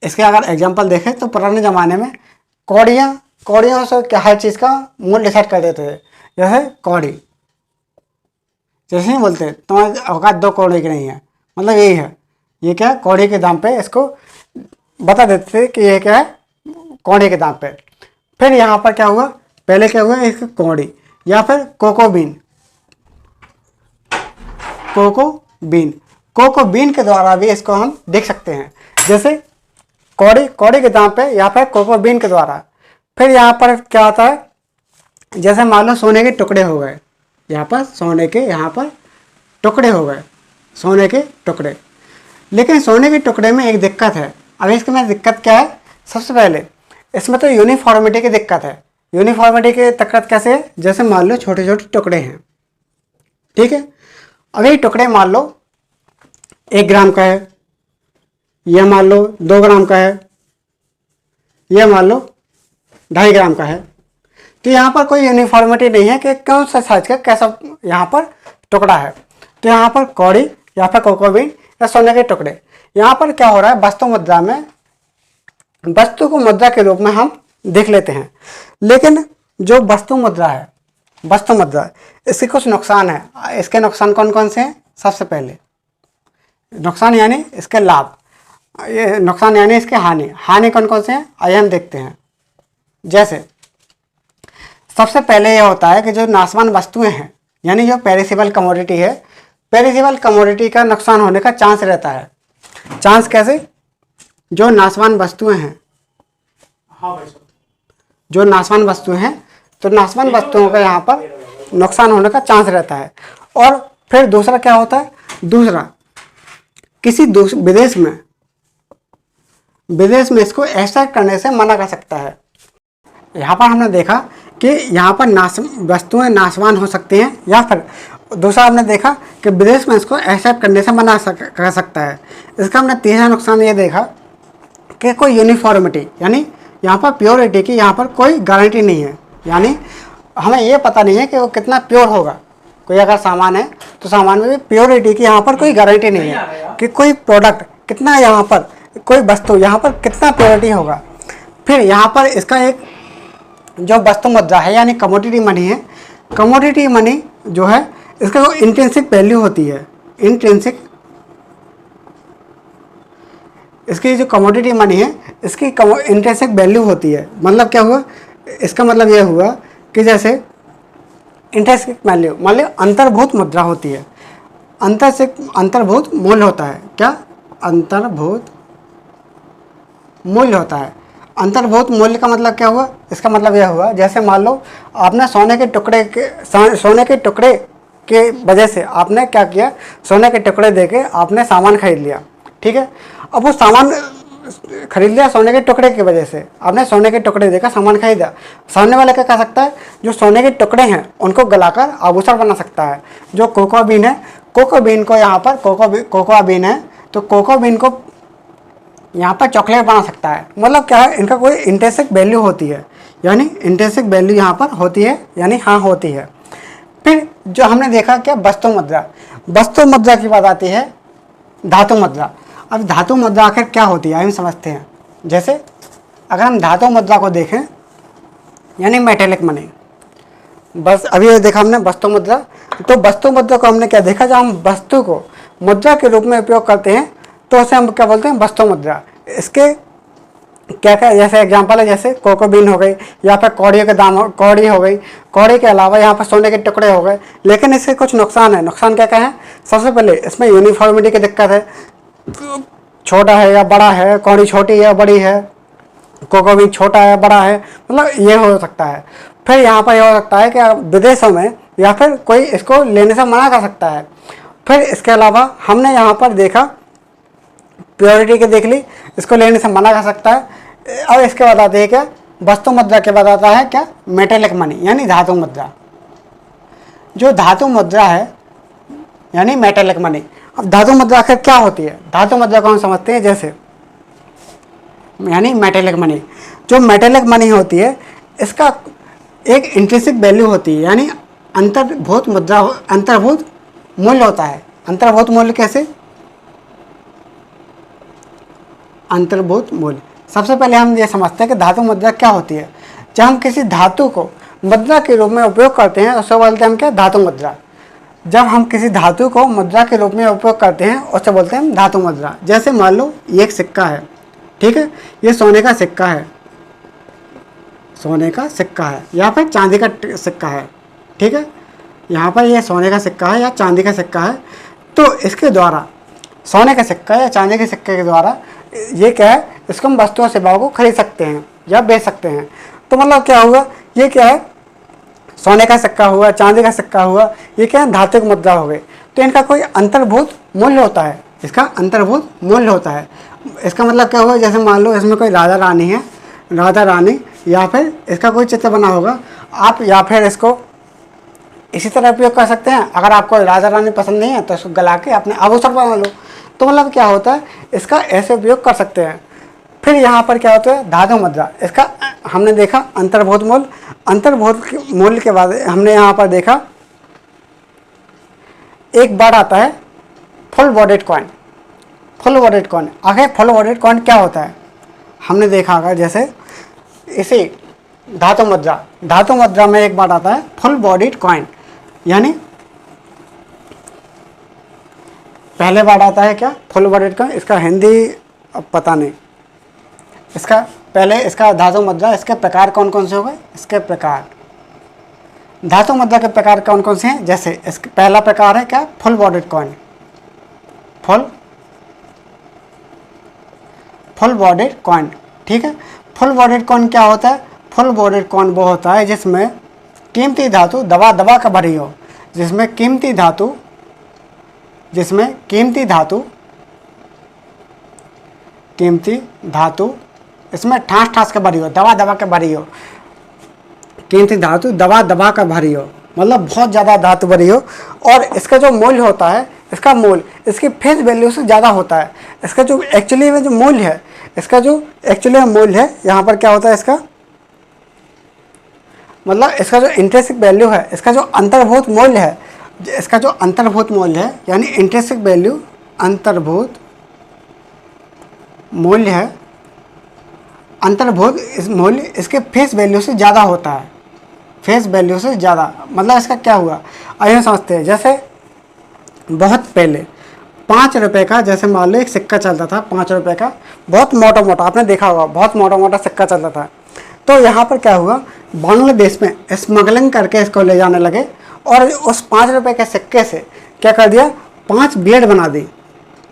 इसके अगर एग्जांपल देखें तो पुराने ज़माने में कौड़ियों से क्या हर चीज़ का मूल्य डिसाइड कर देते थे। जैसे कौड़ी, जैसे नहीं बोलते तुम्हारे औकात 2 कौड़ी की नहीं है, मतलब यही है। ये क्या है? कौड़ी के दाम पे इसको बता देते थे कि ये क्या है? कौड़ी के दाम पे। फिर यहाँ पर क्या हुआ? पहले क्या हुआ? एक कौड़ी या फिर कोको बीन के द्वारा भी इसको हम देख सकते हैं। जैसे कौड़ी के दाम पे या फिर कोको बीन के द्वारा। फिर यहाँ पर क्या आता है? जैसे मान लो सोने के टुकड़े हो गए, यहाँ पर सोने के टुकड़े। लेकिन सोने के टुकड़े में एक दिक्कत है। अब इसमें दिक्कत क्या है? सबसे पहले इसमें तो यूनिफॉर्मिटी की दिक्कत है। यूनिफॉर्मिटी की दिक्कत कैसे है? जैसे मान लो छोटे छोटे टुकड़े हैं, ठीक है। अब ये टुकड़े मान लो 1 ग्राम का है, यह मान लो 2 ग्राम का है, यह मान लो 2.5 ग्राम का है। तो यहाँ पर कोई यूनिफॉर्मिटी नहीं है कि कौन सा साइज का कैसा यहाँ पर टुकड़ा है। तो यहाँ पर कौड़ी या फिर कोको बीन या सोने के टुकड़े, यहाँ पर क्या हो रहा है? वस्तु मुद्रा में वस्तु को मुद्रा के रूप में हम देख लेते हैं। लेकिन जो वस्तु मुद्रा इसके कुछ नुकसान है। इसके नुकसान कौन कौन से हैं? सबसे पहले नुकसान यानी इसके लाभ, ये नुकसान यानी इसके हानि कौन कौन से हैं? आइए हम देखते हैं। जैसे सबसे पहले यह होता है कि जो नाशवान वस्तुएं हैं यानी जो पेरिसेबल कमोडिटी है, पेरिसेबल कमोडिटी का नुकसान होने का चांस रहता है। चांस कैसे? जो नाशवान वस्तुएं हैं, जो नाशवान वस्तुएं हैं, तो नाशवान वस्तुओं का यहाँ पर नुकसान होने का चांस रहता है। और फिर दूसरा क्या होता है, दूसरा किसी विदेश में इसको एक्सट्रैक्ट करने से मना कर सकता है। यहाँ पर हमने देखा कि यहाँ पर वस्तुएं नाशवान हो सकती हैं, या फिर दूसरा हमने देखा कि विदेश में इसको एक्सेप्ट करने से मना कर सकता है। इसका हमने तीसरा नुकसान ये देखा कि कोई यूनिफॉर्मिटी, यानी यहाँ पर प्योरिटी की यहाँ पर कोई गारंटी नहीं है, यानी हमें ये पता नहीं है कि वो कितना प्योर होगा। कोई अगर सामान है तो सामान में भी प्योरिटी की यहाँ पर कोई गारंटी नहीं है कि कोई प्रोडक्ट कितना, यहाँ पर कोई वस्तु यहाँ पर कितना प्योरिटी होगा। फिर यहाँ पर इसका एक जो वस्तु मुद्रा है यानी कमोडिटी मनी है, कमोडिटी मनी जो है इसका वो इंट्रिंसिक वैल्यू होती है, इसकी जो कमोडिटी मनी है इसकी इंट्रिंसिक वैल्यू होती है। मतलब क्या हुआ, इसका मतलब यह हुआ कि जैसे इंट्रिंसिक वैल्यू मान लो अंतर्भूत मुद्रा होती है, अंतर्भूत मूल्य होता है। क्या अंतर्भूत मूल्य होता है। अंतर्भूत मूल्य का मतलब क्या हुआ, इसका मतलब यह हुआ जैसे मान लो आपने सोने के टुकड़े के वजह से आपने क्या किया, सोने के टुकड़े देके आपने सामान खरीद लिया, ठीक है। अब वो सामान खरीद लिया सोने के टुकड़े की वजह से, आपने सोने के टुकड़े देकर सामान खरीदा। सामने वाला क्या कर सकता है, जो सोने के टुकड़े हैं उनको गलाकर आभूषण बना सकता है। जो कोकोआ बीन है, कोको बीन को यहाँ पर कोकोआ बीन है तो कोको बीन को यहाँ पर चॉकलेट बना सकता है। मतलब क्या है, इनका कोई इंट्रिंसिक वैल्यू होती है, यानी इंट्रिंसिक वैल्यू यहाँ पर होती है, यानी हाँ होती है। फिर जो हमने देखा क्या, वस्तु मुद्रा की बात आती है धातु मुद्रा। अब धातु मुद्रा आखिर क्या होती है हम समझते हैं। जैसे अगर हम धातु मुद्रा को देखें यानी मेटेलिक मनी, बस अभी ये देखा हमने वस्तु मुद्रा। तो वस्तु मुद्रा को हमने क्या देखा, जब हम वस्तु को मुद्रा के रूप में उपयोग करते हैं तो उसे हम क्या बोलते हैं, वस्तु मुद्रा। इसके क्या क्या जैसे एग्जांपल है, जैसे कोको बीन हो गई, या फिर कौड़ी हो गई। कौड़ी के अलावा यहाँ पर सोने के टुकड़े हो गए। लेकिन इसके कुछ नुकसान है। नुकसान क्या क्या है, सबसे पहले इसमें यूनिफॉर्मिटी की दिक्कत है, छोटा है या बड़ा है, कौड़ी छोटी है या बड़ी है, कोको बीन छोटा है बड़ा है, मतलब ये हो सकता है। फिर यहाँ पर यह हो सकता है कि विदेशों में या फिर कोई इसको लेने से मना कर सकता है। फिर इसके अलावा हमने यहाँ पर देखा प्योरिटी के देख ली, इसको लेने से मना कर सकता है। अब इसके बाद आते हैं क्या, वस्तु मुद्रा के बाद आता है क्या, मेटेलिक मनी यानी धातु मुद्रा। जो धातु मुद्रा है यानी मेटेलिक मनी। अब धातु मुद्रा आखिर क्या होती है, धातु मुद्रा को हम समझते हैं जैसे यानी मेटेलिक मनी। जो मेटेलिक मनी होती है इसका एक इंट्रिंसिक वैल्यू होती है, यानी अंतर्भूत मूल्य होता है। अंतर्भूत मूल्य कैसे, अंतर्भूत मूल्य सबसे पहले हम ये समझते हैं कि धातु मुद्रा क्या होती है। जब हम किसी धातु को मुद्रा के रूप में उपयोग करते हैं उससे बोलते हैं हम क्या, धातु मुद्रा। जब हम किसी धातु को मुद्रा के रूप में उपयोग करते हैं उससे बोलते हैं हम धातु मुद्रा। जैसे मान लो ये एक सिक्का है, ठीक है, ये सोने का सिक्का है, सोने का सिक्का है या फिर चांदी का सिक्का है, ठीक है। यहाँ पर ये सोने का सिक्का है या चांदी का सिक्का है। तो इसके द्वारा सोने का सिक्का या चांदी के सिक्के के द्वारा ये क्या है, इसको हम वस्तु और सेवाओं को खरीद सकते हैं या बेच सकते हैं। तो मतलब क्या हुआ, ये क्या है, सोने का सिक्का हुआ, चांदी का सिक्का हुआ, ये क्या है, धातु मुद्रा हो गई। तो इनका कोई अंतर्भूत मूल्य होता है, इसका अंतर्भूत मूल्य होता है। इसका मतलब क्या हुआ, जैसे मान लो इसमें कोई राजा रानी है, राजा रानी या फिर इसका कोई चित्र बना होगा, आप या फिर इसको इसी तरह उपयोग कर सकते हैं। अगर आपको राजा रानी पसंद नहीं है तो इसको गला के अपने आभूषण बना लो। तो मतलब क्या होता है, इसका ऐसे उपयोग कर सकते हैं। फिर यहाँ पर क्या होता है, धातु मुद्रा। इसका हमने देखा अंतर्भूत मूल्य। अंतर्भूत मूल्य के बाद हमने यहाँ पर देखा एक वर्ड आता है full bodied coin. Full bodied coin, आखिर फुल बॉडीड कॉइन क्या होता है हमने देखा होगा। जैसे इसी धातु मुद्रा में एक वर्ड आता है फुल बॉडीड कॉइन, यानी पहले वर्ड आता है क्या, फुल बॉडीड कॉइन। इसका हिंदी अब पता नहीं, इसका पहले इसका धातु मुद्रा, इसके प्रकार कौन कौन से हो गए, इसके प्रकार धातु मुद्रा के प्रकार कौन कौन से हैं। जैसे इसका पहला प्रकार है क्या, full bodied coin. Full bodied coin, ठीक है। फुल बॉडीड कॉइन क्या होता है, फुल बॉडीड कॉइन वो होता है जिसमें कीमती धातु दबा दबा कर भरी हो, जिसमें कीमती धातु जिसमें कीमती धातु इसमें ठास ठास के भरी हो, दबा दबा के भरी हो, कीमती धातु दबा दबा कर भरी हो, मतलब बहुत ज़्यादा धातु भरी हो, और इसका जो मूल्य होता है, इसका मूल्य इसकी फेस वैल्यू से ज़्यादा होता है। इसका जो एक्चुअली में जो मूल्य है, इसका जो एक्चुअली में मूल्य है यहाँ पर क्या होता है, इसका मतलब इसका जो इंट्रिंसिक वैल्यू है, इसका जो अंतर्भूत मूल्य है, इसका जो अंतर्भूत मूल्य है यानी इंट्रिंसिक वैल्यू, अंतर्भूत मूल्य है, अंतर्भूत इस मूल्य इसके फेस वैल्यू से ज़्यादा होता है, फेस वैल्यू से ज़्यादा। मतलब इसका क्या हुआ, आइए समझते हैं। जैसे बहुत पहले 5 रुपये का, जैसे मान लो एक सिक्का चलता था 5 रुपये का, बहुत मोटा मोटा, आपने देखा होगा बहुत मोटा मोटा सिक्का चलता था। तो यहाँ पर क्या हुआ, बांग्लादेश में स्मगलिंग करके इसको ले जाने लगे, और उस 5 रुपये के सिक्के से क्या कर दिया, 5 ब्लेड बना दी,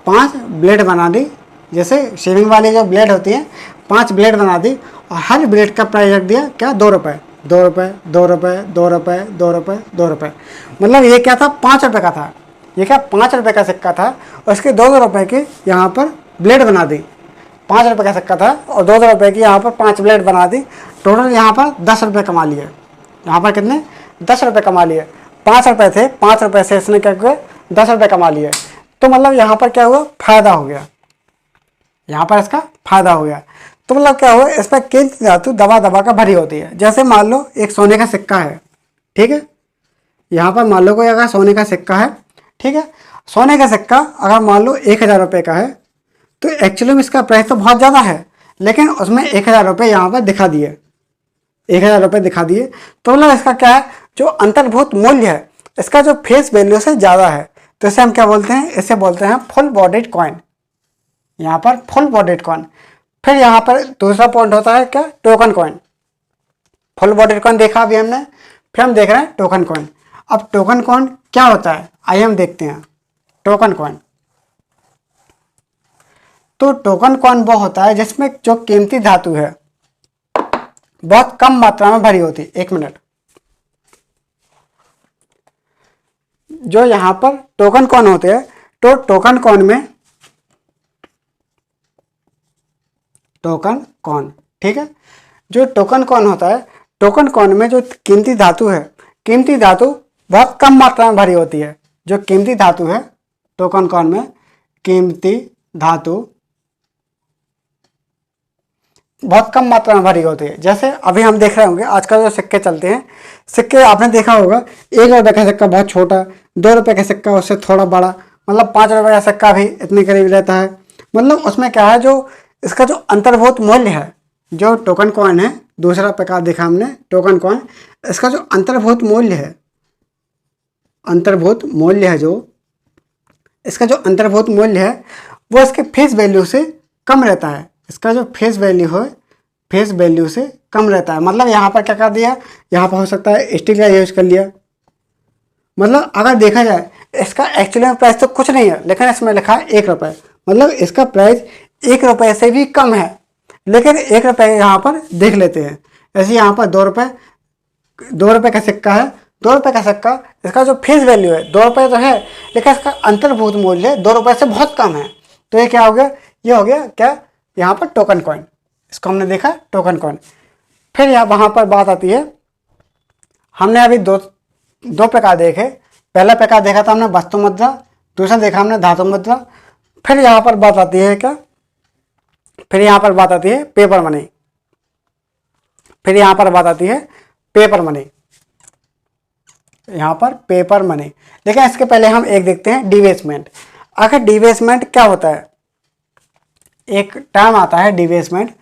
5 ब्लेड बना दी, जैसे शेविंग वाली जो ब्लेड होती है, 5 ब्लेड बना दी, और हर ब्लेड का प्राइस रख दिया क्या, 2 रुपये, 2 रुपये, 2 रुपये, 2 रुपये, 2 रुपये, 2 रुपये। मतलब ये क्या था, 5 रुपये का था, ये क्या 5 रुपये का सिक्का था, और इसके 2 रुपये की यहाँ पर ब्लेड बना दी। 5 रुपये का सिक्का था और 2 रुपये की यहाँ पर 5 ब्लेड बना दी। टोटल यहाँ पर 10 रुपये कमा लिए। यहाँ पर कितने, 10 रुपये कमा लिए। 5 रुपये थे, 5 रुपये से इसने क्या किया, 10 रुपये कमा लिए। तो मतलब यहाँ पर क्या हुआ, फ़ायदा हो गया, यहाँ पर इसका फ़ायदा हो गया। तो मतलब क्या हुआ, इस पर कीमती धातु दबा दबा कर भरी होती है। जैसे मान लो एक सोने का सिक्का है, ठीक है, यहाँ पर मान लो कोई अगर सोने का सिक्का है, ठीक है, सोने का सिक्का अगर मान लो 1000 रुपये का है, तो एक्चुअली में इसका प्राइस तो बहुत ज़्यादा है, लेकिन उसमें 1000 रुपये यहाँ पर दिखा दिए, 1000 रुपये दिखा दिए। तो मतलब इसका क्या है, जो अंतर्भूत मूल्य है, इसका जो फेस वैल्यू से ज़्यादा है, तो इसे हम क्या बोलते हैं, इसे बोलते हैं फुल बॉडीड कॉइन, यहाँ पर फुल बॉडीड कॉइन। फिर यहाँ पर दूसरा पॉइंट होता है क्या, token coin. Full bodied coin देखा अभी हमने, फिर हम देख रहे हैं टोकन कॉइन। अब टोकन कॉइन क्या होता है, आइए हम देखते हैं टोकन कॉइन। तो टोकन कॉइन वो होता है जिसमें जो कीमती धातु है बहुत कम मात्रा में भरी होती है। एक मिनट, जो यहाँ पर टोकन कॉइन होते हैं, तो टोकन कॉइन में टोकन कॉइन, ठीक है, जो टोकन कॉइन होता है, टोकन कॉइन में जो कीमती धातु है, कीमती धातु बहुत कम मात्रा में भरी होती है। जो कीमती धातु है टोकन कॉइन में, कीमती धातु बहुत कम मात्रा में भरी होती है। जैसे अभी हम देख रहे होंगे आजकल जो सिक्के चलते हैं, सिक्के आपने देखा होगा, 1 रुपये का सिक्का बहुत छोटा, 2 रुपये का सिक्का उससे थोड़ा बड़ा, मतलब 5 रुपये का सिक्का भी इतने करीब रहता है। मतलब उसमें क्या है, जो इसका जो अंतर्भूत मूल्य है, जो टोकन कॉइन है, दूसरा प्रकार देखा हमने टोकन कॉइन, इसका जो अंतर्भूत मूल्य है, अंतर्भूत मूल्य है, जो इसका जो अंतर्भूत मूल्य है वो इसके फेस वैल्यू से कम रहता है। इसका जो फेस वैल्यू है, फेस वैल्यू से कम रहता है। मतलब यहाँ पर क्या कर दिया, यहाँ पर हो सकता है स्टील का यूज कर लिया। मतलब अगर देखा जाए इसका एक्चुअली में प्राइस तो कुछ नहीं है, लेकिन इसमें लिखा है 1 रुपये, मतलब इसका प्राइस 1 रुपये से भी कम है, लेकिन 1 रुपये यहाँ पर देख लेते हैं। ऐसे यहाँ पर 2 रुपये, 2 रुपये का सिक्का है, 2 रुपये का सिक्का, इसका जो फेस वैल्यू है 2 रुपये तो है, लेकिन इसका अंतर्भूत मूल्य 2 रुपये से बहुत कम है। तो ये क्या हो गया, ये हो गया क्या, यहाँ पर टोकन कॉइन, इसको हमने देखा टोकन कॉइन। फिर यहाँ वहाँ पर बात आती है, हमने अभी दो प्रकार देखे। पहला प्रकार देखा था हमने वस्तु मुद्रा, दूसरा देखा हमने धातु मुद्रा। फिर यहाँ पर बात आती है क्या, फिर यहाँ पर बात आती है पेपर मनी, फिर यहाँ पर बात आती है पेपर मनी, यहाँ पर पेपर मनी। लेकिन इसके पहले हम एक देखते हैं डिवेस्टमेंट। आखिर डिवेस्टमेंट क्या होता है, एक टर्म आता है डिवेस्टमेंट।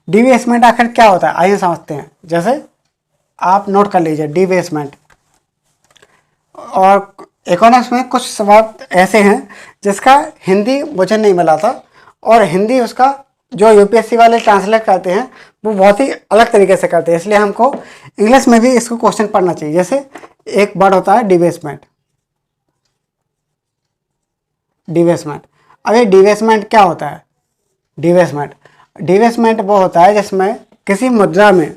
डिवेस्टमेंट आखिर क्या होता है, आइए समझते हैं। जैसे आप नोट कर लीजिए डिवेस्टमेंट। और इकोनॉमिक्स में कुछ शब्द ऐसे हैं जिसका हिंदी मुझे नहीं मिला था, और हिंदी उसका जो यूपीएससी वाले ट्रांसलेट करते हैं वो बहुत ही अलग तरीके से करते हैं, इसलिए हमको इंग्लिश में भी इसको क्वेश्चन पढ़ना चाहिए। जैसे एक वर्ड होता है डिवेस्टमेंट, डिवेस्टमेंट। अब ये डिवेस्टमेंट क्या होता है, डिवेस्टमेंट वो होता है जिसमें किसी मुद्रा में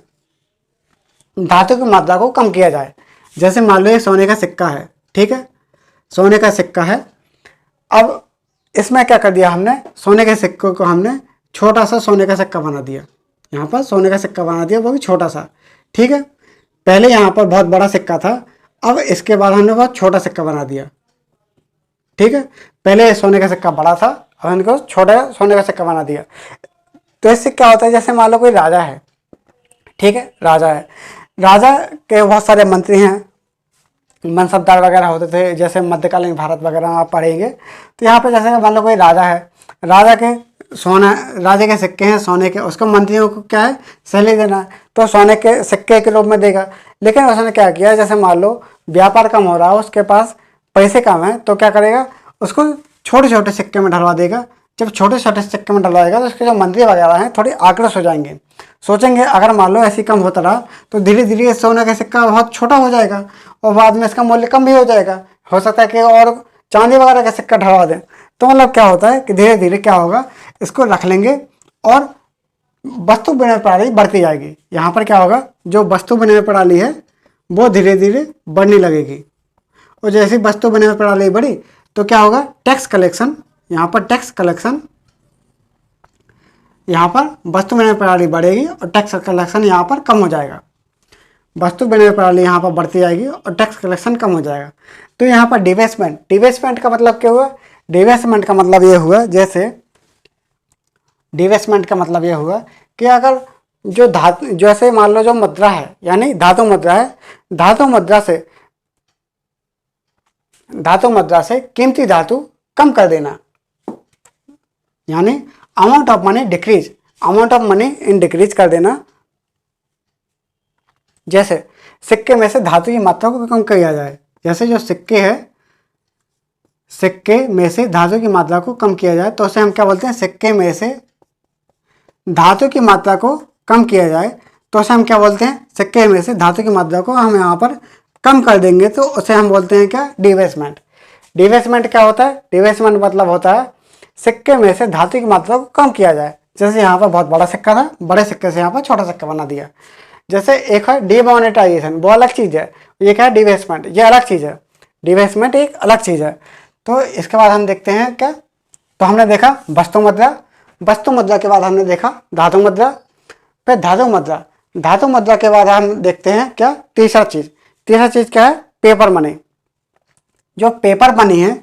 धातु की मात्रा को कम किया जाए। जैसे मान लो ये सोने का सिक्का है, ठीक है, सोने का सिक्का है, अब इसमें क्या कर दिया हमने, सोने के सिक्के को हमने छोटा सा सोने का सिक्का बना दिया। यहाँ पर सोने का सिक्का बना दिया, वो भी छोटा सा। ठीक है, पहले यहाँ पर बहुत बड़ा सिक्का था, अब इसके बाद हमने बहुत छोटा सिक्का बना दिया। ठीक है, पहले सोने का सिक्का बड़ा था, अब इनको छोटा सोने का सिक्का बना दिया। तो इससे क्या होता है, जैसे मान लो कोई राजा है, ठीक है, राजा है, राजा के बहुत सारे मंत्री हैं, मनसबदार वगैरह होते थे, जैसे मध्यकालीन भारत वगैरह आप पढ़ेंगे। तो यहाँ पे जैसे मान लो कोई राजा है, राजा के राजा के सिक्के हैं सोने के, उसको मंत्रियों को क्या है, सैलरी देना है, तो सोने के सिक्के के रूप में देगा। लेकिन उसने क्या किया, जैसे मान लो व्यापार कम हो रहा है, उसके पास पैसे कम है, तो क्या करेगा, उसको छोटे छोटे सिक्के में ढलवा देगा। जब छोटे छोटे सिक्के में डलवाएगा तो उसके जो मंत्री वगैरह हैं थोड़ी आक्रोश हो जाएंगे, सोचेंगे अगर मान लो ऐसी कम होता रहा तो धीरे धीरे इस सोने का सिक्का बहुत छोटा हो जाएगा और बाद में इसका मूल्य कम भी हो जाएगा, हो सकता है कि और चांदी वगैरह का सिक्का ढलवा दें। तो मतलब क्या होता है कि धीरे धीरे क्या होगा, इसको रख लेंगे और वस्तु विनिमय प्रणाली बढ़ती जाएगी। यहाँ पर क्या होगा, जो वस्तु विनिमय प्रणाली है वो धीरे धीरे बढ़ने लगेगी, और जैसे वस्तु विनिमय प्रणाली बढ़ी तो क्या होगा, टैक्स कलेक्शन, यहाँ पर टैक्स कलेक्शन, यहाँ पर वस्तु विनिमय प्रणाली बढ़ेगी और टैक्स कलेक्शन यहाँ पर कम हो जाएगा। वस्तु विनिमय प्रणाली यहाँ पर बढ़ती जाएगी और टैक्स कलेक्शन कम हो जाएगा। तो यहाँ पर डिवेस्टमेंट, डिवेस्टमेंट का मतलब क्या हुआ, डिवेस्टमेंट का मतलब ये हुआ, जैसे डिवेस्टमेंट का मतलब ये हुआ कि अगर जो धातु, जैसे मान लो जो मुद्रा है यानी धातु मुद्रा है, धातु मुद्रा से कीमती धातु कम कर देना, यानी amount of money decrease, amount of money in decrease कर देना। जैसे सिक्के में से धातु की मात्रा को कम किया जाए, जैसे जो सिक्के है, सिक्के में से धातु की मात्रा को कम किया जाए तो उसे हम क्या बोलते हैं, सिक्के में से धातु की मात्रा को कम किया जाए तो उसे हम क्या बोलते हैं, सिक्के में से धातु की मात्रा को हम यहाँ पर कम कर देंगे तो उसे हम बोलते हैं क्या, डिवेस्टमेंट। डिवेस्टमेंट क्या होता है, डिवेस्टमेंट मतलब होता है सिक्के में से धातु की मात्रा को कम किया जाए। जैसे यहाँ पर बहुत बड़ा सिक्का था, बड़े सिक्के से यहाँ पर छोटा सिक्का बना दिया। जैसे एक है डीमोनेटाइजेशन, वो अलग चीज़ है, ये क्या है, डिवेस्टमेंट, ये अलग चीज़ है, डिवेस्टमेंट एक अलग चीज़ है। तो इसके बाद हम देखते हैं क्या, तो हमने देखा वस्तु मुद्रा, वस्तु मुद्रा के बाद हमने देखा धातु मुद्रा, फिर धातु मुद्रा, धातु मुद्रा के बाद हम देखते हैं क्या, तीसरा चीज़ क्या है, पेपर मनी। जो पेपर मनी है,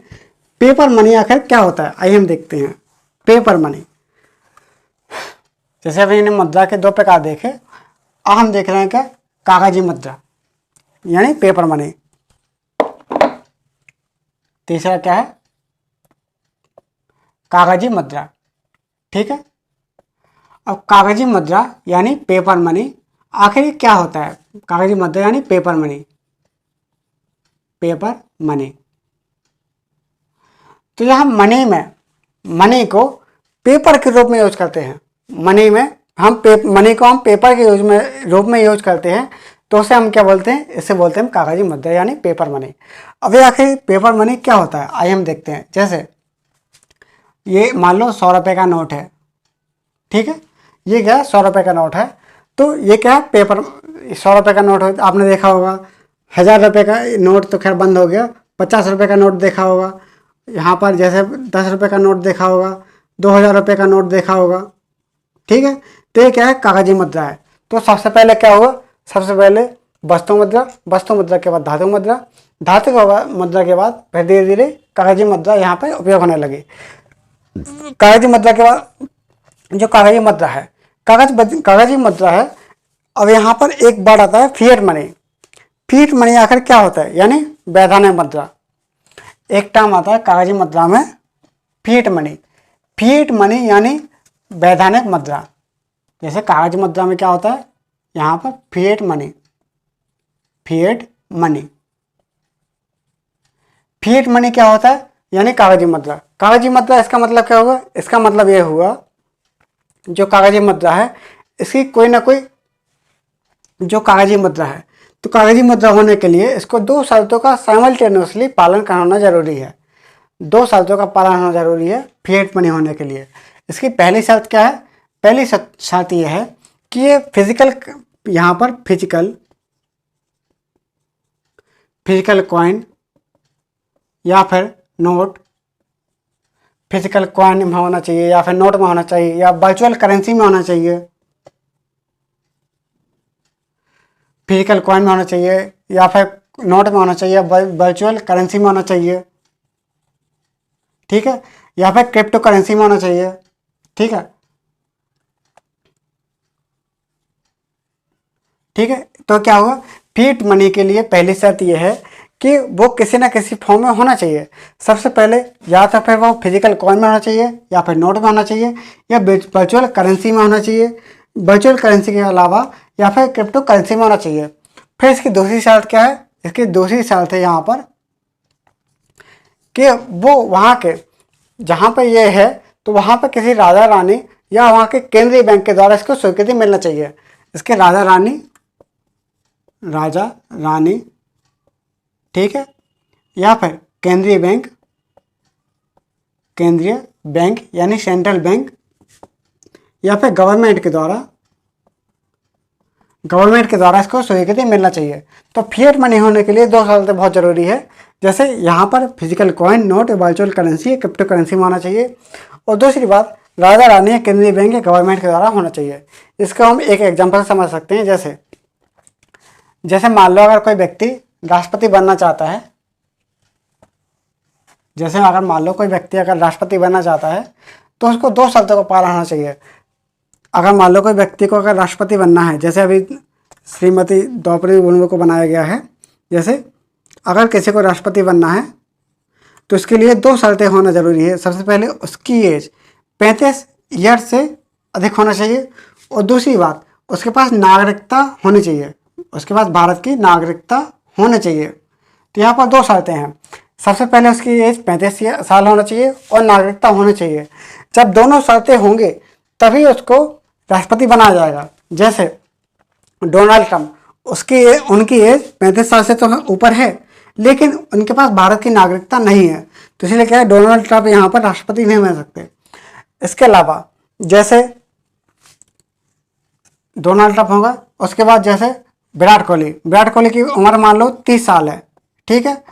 पेपर मनी आखिर क्या होता है, आइए हम देखते हैं। पेपर मनी, जैसे अभी इन्हें मुद्रा के दो प्रकार देखे, अब हम देख रहे हैं क्या, कागजी मुद्रा यानी पेपर मनी। तीसरा क्या है, कागजी मुद्रा। ठीक है, अब कागजी मुद्रा यानी पेपर मनी, आखिर क्या होता है, कागजी मुद्रा यानी पेपर मनी, पेपर मनी। तो यहाँ मनी को पेपर के रूप में यूज करते हैं, मनी को हम पेपर के रूप में यूज करते हैं, तो उसे हम क्या बोलते हैं, इसे बोलते हैं कागजी मुद्रा यानी पेपर मनी। अब ये आखिर पेपर मनी क्या होता है, आइए हम देखते हैं। जैसे ये मान लो 100 रुपये का नोट है, ठीक है, ये क्या 100 रुपये का नोट है, तो ये क्या है, पेपर 100 रुपये का नोट है, आपने देखा होगा। 1000 रुपये का नोट तो खैर बंद हो गया, 50 रुपये का नोट देखा होगा, यहाँ पर जैसे 10 रुपये का नोट देखा होगा, 2000 रुपये का नोट देखा होगा। ठीक है, तो ये क्या है, कागजी मुद्रा है। तो सबसे पहले क्या हुआ, सबसे पहले वस्तु मुद्रा, वस्तु मुद्रा के बाद धातु मुद्रा, धातु मुद्रा के बाद फिर धीरे धीरे कागजी मुद्रा यहाँ पे उपयोग होने लगी। कागजी मुद्रा के बाद जो कागजी मुद्रा है, कागजी मुद्रा है, अब यहाँ पर एक वर्ड आता है फिएट मनी। फिएट मनी आखिर क्या होता है, यानी वैधानिक मुद्रा। एक टर्म आता है कागजी मुद्रा में, फिएट मनी। फिएट मनी यानी वैधानिक मुद्रा। जैसे कागजी मुद्रा में क्या होता है, यहाँ पर fiat money, fiat money. Fiat money क्या होता है, यानी कागजी मुद्रा। कागजी मुद्रा, इसका मतलब क्या हुआ, इसका मतलब ये हुआ जो कागजी मुद्रा है, इसकी कोई ना कोई जो कागजी मुद्रा है, तो कागजी मुद्रा होने के लिए इसको 2 शर्तों का साइमल्टेनियसली पालन करना जरूरी है। 2 शर्तों का पालन होना जरूरी है फिएट मनी होने के लिए। इसकी पहली शर्त क्या है, पहली शर्त यह है कि ये फिजिकल, यहाँ पर फिजिकल कॉइन या फिर नोट फिजिकल कॉइन में होना चाहिए या फिर नोट में होना चाहिए या वर्चुअल करेंसी में होना चाहिए, फिजिकल कॉइन में होना चाहिए या फिर नोट में होना चाहिए, वर्चुअल करेंसी में होना चाहिए, ठीक है, या फिर क्रिप्टो करेंसी में होना चाहिए, ठीक है, ठीक है। तो क्या होगा, फिएट मनी के लिए पहली शर्त यह है कि वो किसी ना किसी फॉर्म में होना चाहिए। सबसे पहले या तो फिर वो फिजिकल कॉइन में होना चाहिए या फिर नोट में होना चाहिए या वर्चुअल करेंसी में होना चाहिए, वर्चुअल करेंसी के अलावा या फिर क्रिप्टो करेंसी में होना चाहिए। फिर इसकी दूसरी शर्त क्या है, इसकी दूसरी शर्त है यहाँ पर कि वो वहाँ के जहाँ पर ये है तो वहाँ पर किसी राजा रानी या वहाँ के केंद्रीय बैंक के द्वारा इसको स्वीकृति मिलना चाहिए। इसके राजा रानी, ठीक है, या फिर केंद्रीय बैंक यानी सेंट्रल बैंक या फिर गवर्नमेंट के द्वारा इसको स्वीकृति मिलना चाहिए। तो फिएट मनी होने के लिए दो शर्तें बहुत ज़रूरी है, जैसे यहाँ पर physical coin, note, virtual currency, crypto currency में होना चाहिए, और दूसरी बात राजा रानी या केंद्रीय बैंक या गवर्नमेंट के द्वारा होना चाहिए। इसको हम एक एग्जांपल समझ सकते हैं, जैसे मान लो अगर कोई व्यक्ति राष्ट्रपति बनना चाहता है, तो उसको दो शर्तों का पालन होना चाहिए। अगर मान लो कोई व्यक्ति को अगर राष्ट्रपति बनना है, जैसे अभी श्रीमती द्रौपदी मुर्मू को बनाया गया है, जैसे अगर किसी को राष्ट्रपति बनना है तो इसके लिए दो शर्तें होना जरूरी है। सबसे पहले उसकी एज 35 ईयर से अधिक होना चाहिए, और दूसरी बात उसके पास नागरिकता होनी चाहिए, उसके पास भारत की नागरिकता होनी चाहिए। तो यहाँ पर दो शर्तें हैं, सबसे पहले उसकी एज 35 साल होना चाहिए और नागरिकता होनी चाहिए। जब दोनों शर्तें होंगे तभी उसको राष्ट्रपति बनाया जाएगा। जैसे डोनाल्ड ट्रंप, उनकी एज 35 साल से तो ऊपर है, लेकिन उनके पास भारत की नागरिकता नहीं है, तो इसलिए क्या है, डोनाल्ड ट्रंप यहाँ पर राष्ट्रपति नहीं बन सकते। इसके अलावा जैसे डोनाल्ड ट्रंप होगा, उसके बाद जैसे विराट कोहली की उम्र मान लो 30 साल है, ठीक है,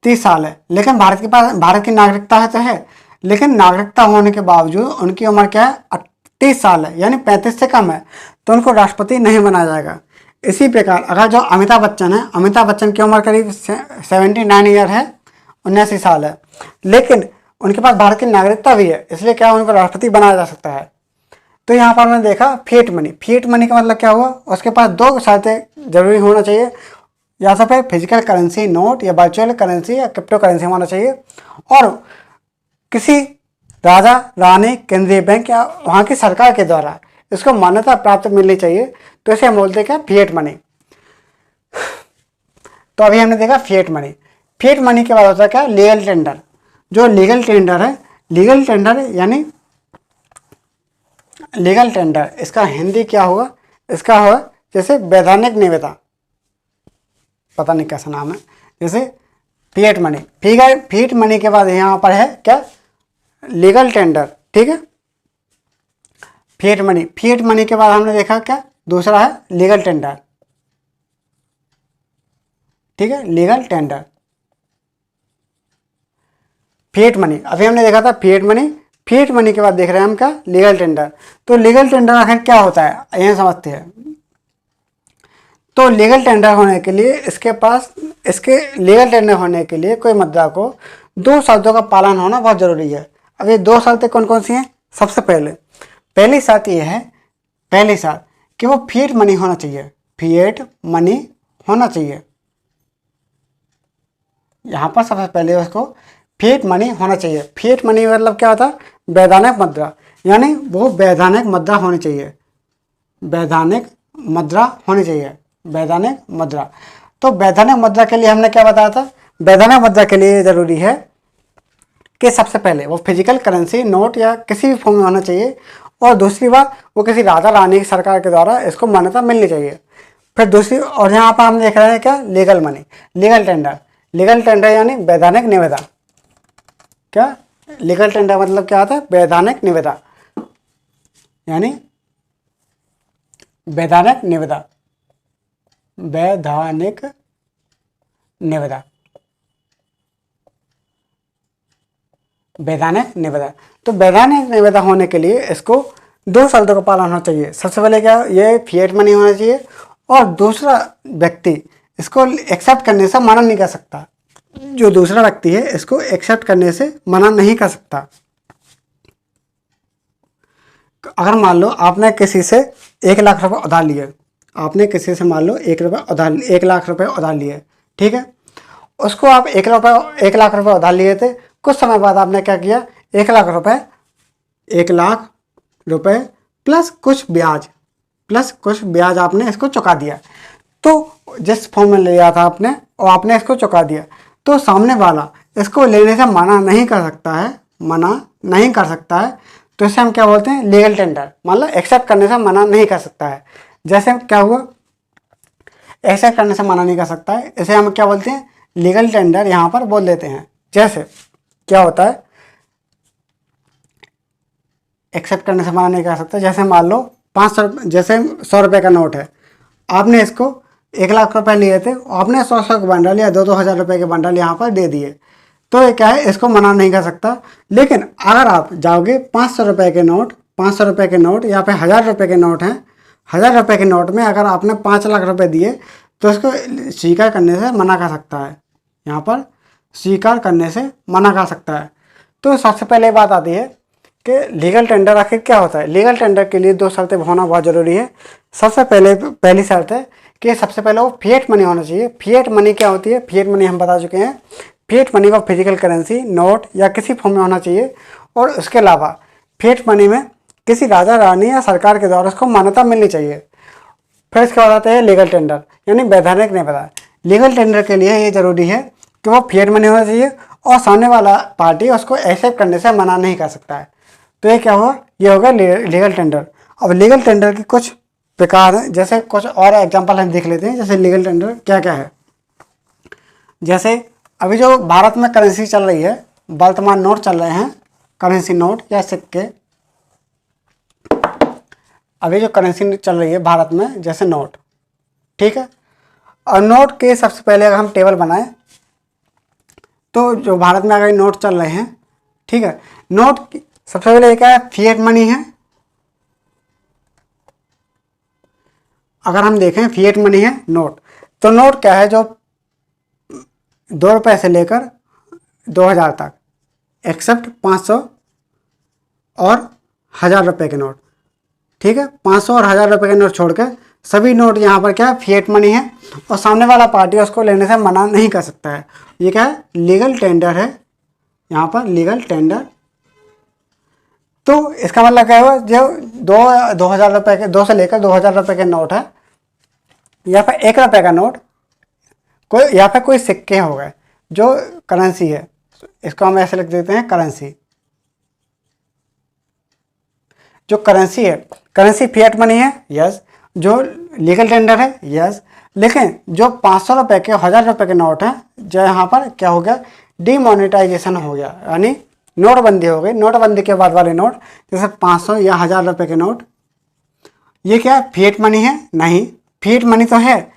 30 साल है, लेकिन भारत की नागरिकता है तो है, लेकिन नागरिकता होने के बावजूद उनकी उम्र क्या है, 30 साल है, यानी 35 से कम है, तो उनको राष्ट्रपति नहीं बनाया जाएगा। इसी प्रकार अगर जो अमिताभ बच्चन की उम्र करीब 79 ईयर है, 79 साल है, लेकिन उनके पास भारत की नागरिकता भी है, इसलिए क्या उनको राष्ट्रपति बनाया जा सकता है। तो यहाँ पर मैंने देखा फिएट मनी का मतलब क्या हुआ, उसके पास दो शर्तें जरूरी होना चाहिए, या तो फिर फिजिकल करेंसी, नोट, या वर्चुअल करेंसी या क्रिप्टो करेंसी होना चाहिए, और किसी राजा रानी, केंद्रीय बैंक या वहाँ की सरकार के द्वारा इसको मान्यता प्राप्त मिलनी चाहिए। तो इसे हम बोलते क्या, फिएट मनी। तो अभी हमने देखा फिएट मनी के बाद होता है क्या, लीगल टेंडर। जो लीगल टेंडर इसका हिंदी क्या होगा, इसका होगा जैसे वैधानिक निविदा, पता नहीं कैसा नाम है, जैसे फिएट मनी के बाद यहाँ पर है क्या, लीगल टेंडर, ठीक है। फिएट मनी के बाद हमने देखा क्या, दूसरा है लीगल टेंडर, ठीक है, लीगल टेंडर। फिएट मनी अभी हमने देखा था, फिएट मनी के बाद देख रहे हैं हम क्या, लीगल टेंडर। तो लीगल टेंडर आखिर क्या होता है, यह समझते हैं। तो लीगल टेंडर होने के लिए लीगल टेंडर होने के लिए कोई मुद्रा को दो शर्तों का पालन होना बहुत जरूरी है। अब ये दो शर्तें कौन कौन सी हैं, सबसे पहली शर्त ये है, कि वो फिएट मनी होना चाहिए, यहाँ पर सबसे पहले उसको फिएट मनी होना चाहिए। फिएट मनी मतलब क्या होता है, वैधानिक मुद्रा, यानी वो वैधानिक मुद्रा होनी चाहिए, तो वैधानिक मुद्रा के लिए हमने क्या बताया था, वैधानिक मुद्रा के लिए जरूरी है कि सबसे पहले वो फिजिकल करेंसी, नोट या किसी भी फॉर्म में होना चाहिए, और दूसरी बात वो किसी राजा रानी की सरकार के द्वारा इसको मान्यता मिलनी चाहिए। फिर दूसरी, और यहाँ पर हम देख रहे हैं क्या, लीगल टेंडर यानी वैधानिक निविदा। क्या लीगल टेंडर मतलब क्या होता है, वैधानिक निविदा, यानी वैधानिक निविदा। वैधानिक निविदा। तो वैधानिक निविदा होने के लिए इसको दो शर्तों का पालन होना चाहिए। सबसे पहले क्या, ये फिएट मनी होना चाहिए, और दूसरा व्यक्ति इसको एक्सेप्ट करने से मना नहीं कर सकता। जो दूसरा व्यक्ति है इसको एक्सेप्ट करने से मना नहीं कर सकता। अगर मान लो आपने किसी से 1 लाख रुपए उधार लिए, आपने किसी से मान लो 1 लाख रुपए उधार लिए, ठीक है। उसको आप 1 लाख रुपए उधार लिए थे, कुछ समय बाद आपने क्या किया, 1 लाख रुपए प्लस कुछ ब्याज आपने इसको चुका दिया। तो जिस फॉर्म में लिया था आपने और आपने इसको चुका दिया, तो सामने वाला इसको लेने से मना नहीं कर सकता है। तो इसे हम क्या बोलते हैं, लीगल टेंडर। मतलब एक्सेप्ट करने से मना नहीं कर सकता है। जैसे क्या हुआ, एक्सेप्ट करने से मना नहीं कर सकता है, इसे हम क्या बोलते हैं, लीगल टेंडर यहाँ पर बोल देते हैं। जैसे क्या होता है, एक्सेप्ट करने से मना नहीं कर सकता। जैसे मान लो 500, जैसे 100 रुपये का नोट है, आपने इसको 1 लाख रुपए लिए थे, आपने 100 के बंडल या 2-2 हज़ार रुपये के बंडल यहाँ पर दे दिए, तो ये क्या है, इसको मना नहीं कर सकता। लेकिन अगर आप जाओगे 500 रुपये के नोट या फिर 1000 रुपये के नोट हैं, 1000 रुपये के नोट में अगर आपने 5 लाख रुपए दिए, तो इसको स्वीकार करने से मना कर सकता है। यहाँ पर स्वीकार करने से मना कर सकता है। तो सबसे पहले बात आती है कि लीगल टेंडर आखिर क्या होता है। लीगल टेंडर के लिए 2 शर्तें होना बहुत ज़रूरी है। सबसे पहली शर्त है कि सबसे पहले वो फिएट मनी होना चाहिए। फिएट मनी क्या होती है, फिएट मनी हम बता चुके हैं। फिएट मनी को फिजिकल करेंसी, नोट या किसी फॉर्म में होना चाहिए। और उसके अलावा फिएट मनी में किसी राजा रानी या सरकार के द्वारा उसको मान्यता मिलनी चाहिए। फिर इसके बाद आते हैं लीगल टेंडर, यानी वैधानिक निविदा। लीगल टेंडर के लिए ये जरूरी है कि वो फिएट मनी होना चाहिए और सामने वाला पार्टी उसको एक्सेप्ट करने से मना नहीं कर सकता है। तो ये क्या हुआ, ये होगा लीगल टेंडर। अब लीगल टेंडर के कुछ प्रकार हैं, जैसे कुछ और एग्जांपल हम देख लेते हैं। जैसे लीगल टेंडर क्या क्या है। जैसे अभी जो भारत में करेंसी चल रही है, वर्तमान नोट चल रहे हैं, करेंसी नोट या सिक्के। अभी जो करेंसी चल रही है भारत में, जैसे नोट, ठीक है। और नोट के सबसे पहले अगर हम टेबल बनाएं, तो जो भारत में अगर नोट चल रहे हैं, ठीक है, नोट सबसे पहले क्या है, फिएट मनी है। अगर हम देखें फिएट मनी है नोट, तो नोट क्या है, जो 2 रुपये से लेकर 2000 तक, एक्सेप्ट 500 और 1000 रुपये के नोट, ठीक है। 500 और 1000 रुपये के नोट छोड़कर सभी नोट यहाँ पर क्या है, फिएट मनी है, और सामने वाला पार्टी उसको लेने से मना नहीं कर सकता है। ये क्या है, लीगल टेंडर है, यहाँ पर लीगल टेंडर। तो इसका मतलब क्या हुआ, जो 2000 रुपये के, 2 से लेकर 2000 रुपये के नोट है, या फिर 1 रुपये का नोट, कोई या फिर कोई सिक्के हो गए, जो करेंसी है, इसको हम ऐसे लिख देते हैं करेंसी। जो करेंसी है, करेंसी फिएट मनी है, यस। जो लीगल टेंडर है, यस। लेकिन जो 500 रुपये के, 1000 रुपये के नोट हैं, जो यहाँ पर क्या हो गया, डिमोनेटाइजेशन हो गया, यानी नोटबंदी हो गई। नोटबंदी के बाद वाले नोट, जैसे 500 या 1000 रुपये के नोट, ये क्या है, फिएट मनी है? नहीं, फिएट मनी तो है,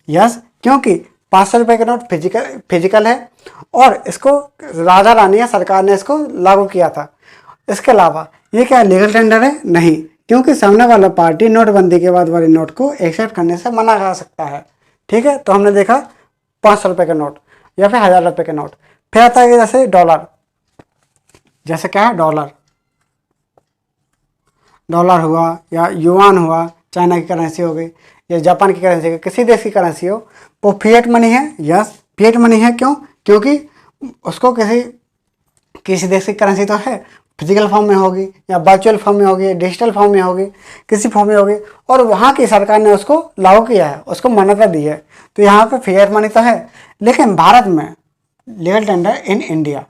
यस, क्योंकि 500 रुपये के नोट फिजिकल है और इसको राजा रानी या सरकार ने इसको लागू किया था। इसके अलावा ये क्या लीगल टेंडर है? नहीं, क्योंकि सामने वाला पार्टी नोटबंदी के बाद वाले नोट को एक्सेप्ट करने से मना कर सकता है, ठीक है। तो हमने देखा 500 रुपये के नोट या फिर 1000 रुपये के नोट। फिर आता है जैसे डॉलर, जैसे क्या है, डॉलर हुआ या युआन हुआ, चाइना की करेंसी हो गई या जापान की करेंसी हो गई, किसी देश की करेंसी हो, वो फिएट मनी है, यस, फिएट मनी है। क्यों? क्योंकि उसको किसी देश की करेंसी तो है, फिजिकल फॉर्म में होगी या वर्चुअल फॉर्म में होगी, डिजिटल फॉर्म में होगी, किसी फॉर्म में होगी, और वहाँ की सरकार ने उसको लागू किया है, उसको मान्यता दी है, तो यहाँ पे फिएट मनी तो है। लेकिन भारत में लीगल टेंडर इन इंडिया,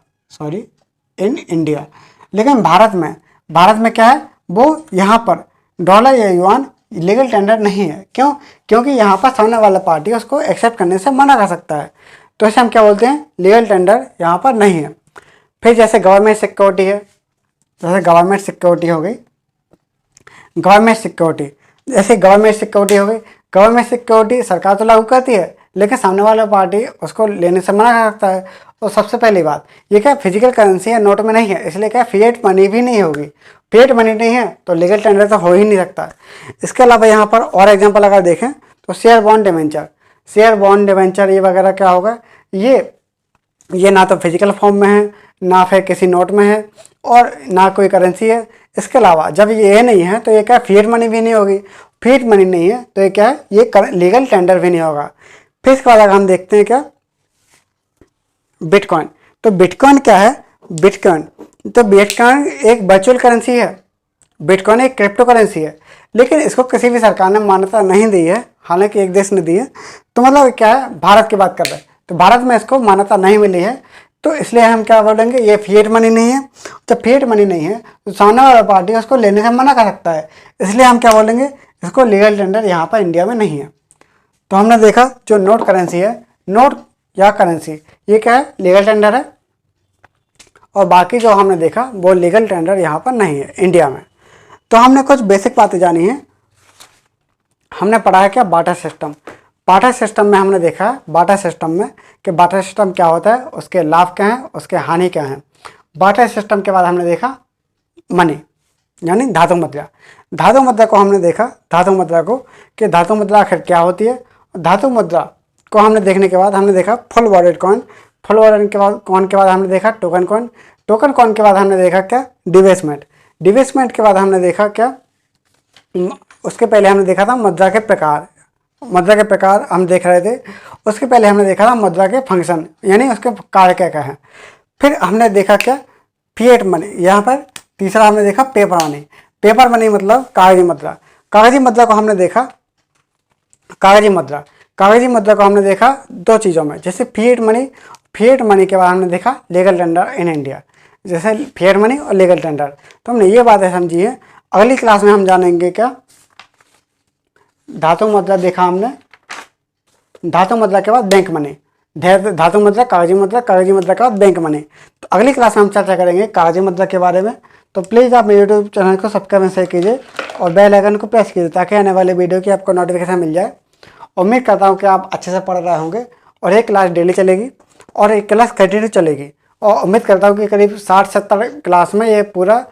लेकिन भारत में क्या है, वो यहाँ पर डॉलर या युआन लीगल टेंडर नहीं है। क्यों? क्योंकि यहाँ पर सामने वाला पार्टी उसको एक्सेप्ट करने से मना कर सकता है, तो इसे हम क्या बोलते हैं, लीगल टेंडर यहाँ पर नहीं है। फिर जैसे गवर्नमेंट सिक्योरिटी है, जैसे गवर्नमेंट सिक्योरिटी हो गई, गवर्नमेंट सिक्योरिटी हो गई, गवर्नमेंट सिक्योरिटी सरकार तो लागू करती है, लेकिन सामने वाला पार्टी उसको लेने से मना कर सकता है। और सबसे पहली बात, ये क्या फिजिकल करेंसी है, नोट में नहीं है, इसलिए क्या फिएट मनी भी नहीं होगी। फिएट मनी नहीं है तो लीगल टेंडर तो हो ही नहीं सकता। इसके अलावा यहाँ पर और एग्जाम्पल अगर देखें तो share bond debenture, share bond debenture ये वगैरह क्या होगा, ये ना तो फिजिकल फॉर्म में है, ना फिर किसी नोट में है, और ना कोई करेंसी है। इसके अलावा जब ये नहीं है तो ये क्या फिएट मनी भी नहीं होगी। फिएट मनी नहीं है तो ये क्या है, ये लीगल टेंडर भी नहीं होगा। फिर इसके बाद अगर हम देखते हैं क्या, बिटकॉइन। तो बिटकॉइन क्या है, बिटकॉइन तो बिटकॉइन एक वर्चुअल करेंसी है, बिटकॉइन एक क्रिप्टो करेंसी है, लेकिन इसको किसी भी सरकार ने मान्यता नहीं दी है, हालांकि एक देश ने दी है। तो मतलब क्या है, भारत की बात कर रहे हैं तो भारत में इसको मान्यता नहीं मिली है, तो इसलिए हम क्या बोलेंगे, ये फिएट मनी नहीं है। जब फिएट मनी नहीं है तो सामने वाला पार्टी उसको लेने से मना कर सकता है, इसलिए हम क्या बोलेंगे, इसको लीगल टेंडर यहाँ पर इंडिया में नहीं है। तो हमने देखा जो नोट करेंसी है, नोट या करेंसी, ये क्या है, लीगल टेंडर है, और बाकी जो हमने देखा वो लीगल टेंडर यहाँ पर नहीं है इंडिया में। तो हमने कुछ बेसिक बातें जानी है। हमने पढ़ा है क्या, बार्टर सिस्टम। बार्टर सिस्टम में हमने देखा है, बार्टर सिस्टम में कि बार्टर सिस्टम क्या होता है, उसके लाभ क्या हैं, उसके हानि क्या हैं। बार्टर सिस्टम के बाद हमने देखा मनी यानी धातु मुद्रा। धातु मुद्रा को हमने देखा, धातु मुद्रा को कि धातु मुद्रा आखिर क्या होती है। धातु मुद्रा को हमने देखने के बाद हमने देखा full bodied coin, full bodied के बाद कॉइन के बाद हमने देखा टोकन कॉइन, टोकन कॉइन के बाद हमने देखा क्या, डिबेसमेंट, डिबेसमेंट के बाद हमने देखा क्या, उसके पहले हमने देखा था मुद्रा के प्रकार, मुद्रा के प्रकार हम देख रहे थे। उसके पहले हमने देखा था मुद्रा के फंक्शन यानी उसके कार्य क्या क्या है। फिर हमने देखा क्या, फिएट मनी। यहाँ पर तीसरा हमने देखा पेपर मनी। पेपर मनी मतलब कागजी मुद्रा। कागजी मुद्रा को हमने देखा, कागजी मुद्रा, कागजी मुद्रा को हमने देखा दो चीज़ों में, जैसे फिएट मनी, फिएट मनी के बाद हमने देखा लीगल टेंडर इन इंडिया, जैसे फिएट मनी और लीगल टेंडर। तो हमने ये बातें समझी है। अगली क्लास में हम जानेंगे क्या, धातु मुद्रा देखा हमने, धातु मुद्रा के बाद बैंक मनी, धातु मुद्रा, कागजी मुद्रा, कागजी मुद्रा के बाद बैंक मनी। तो अगली क्लास में हम चर्चा करेंगे कागजी मुद्रा के बारे में। तो प्लीज़ आप मेरे यूट्यूब चैनल को सब्सक्राइब शेयर कीजिए और बेल आइकन को प्रेस कीजिए ताकि आने वाले वीडियो की आपको नोटिफिकेशन मिल जाए। उम्मीद करता हूँ कि आप अच्छे से पढ़ रहे होंगे और एक क्लास डेली चलेगी और एक क्लास कंटिन्यू चलेगी, और उम्मीद करता हूँ कि करीब 60-70 क्लास में ये पूरा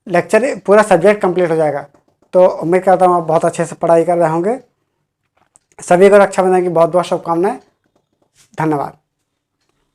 लेक्चर, पूरा सब्जेक्ट कंप्लीट हो जाएगा। तो उम्मीद करता हूँ आप बहुत अच्छे से पढ़ाई कर रहे होंगे। सभी को रक्षाबंधन की बहुत बहुत शुभकामनाएं। धन्यवाद।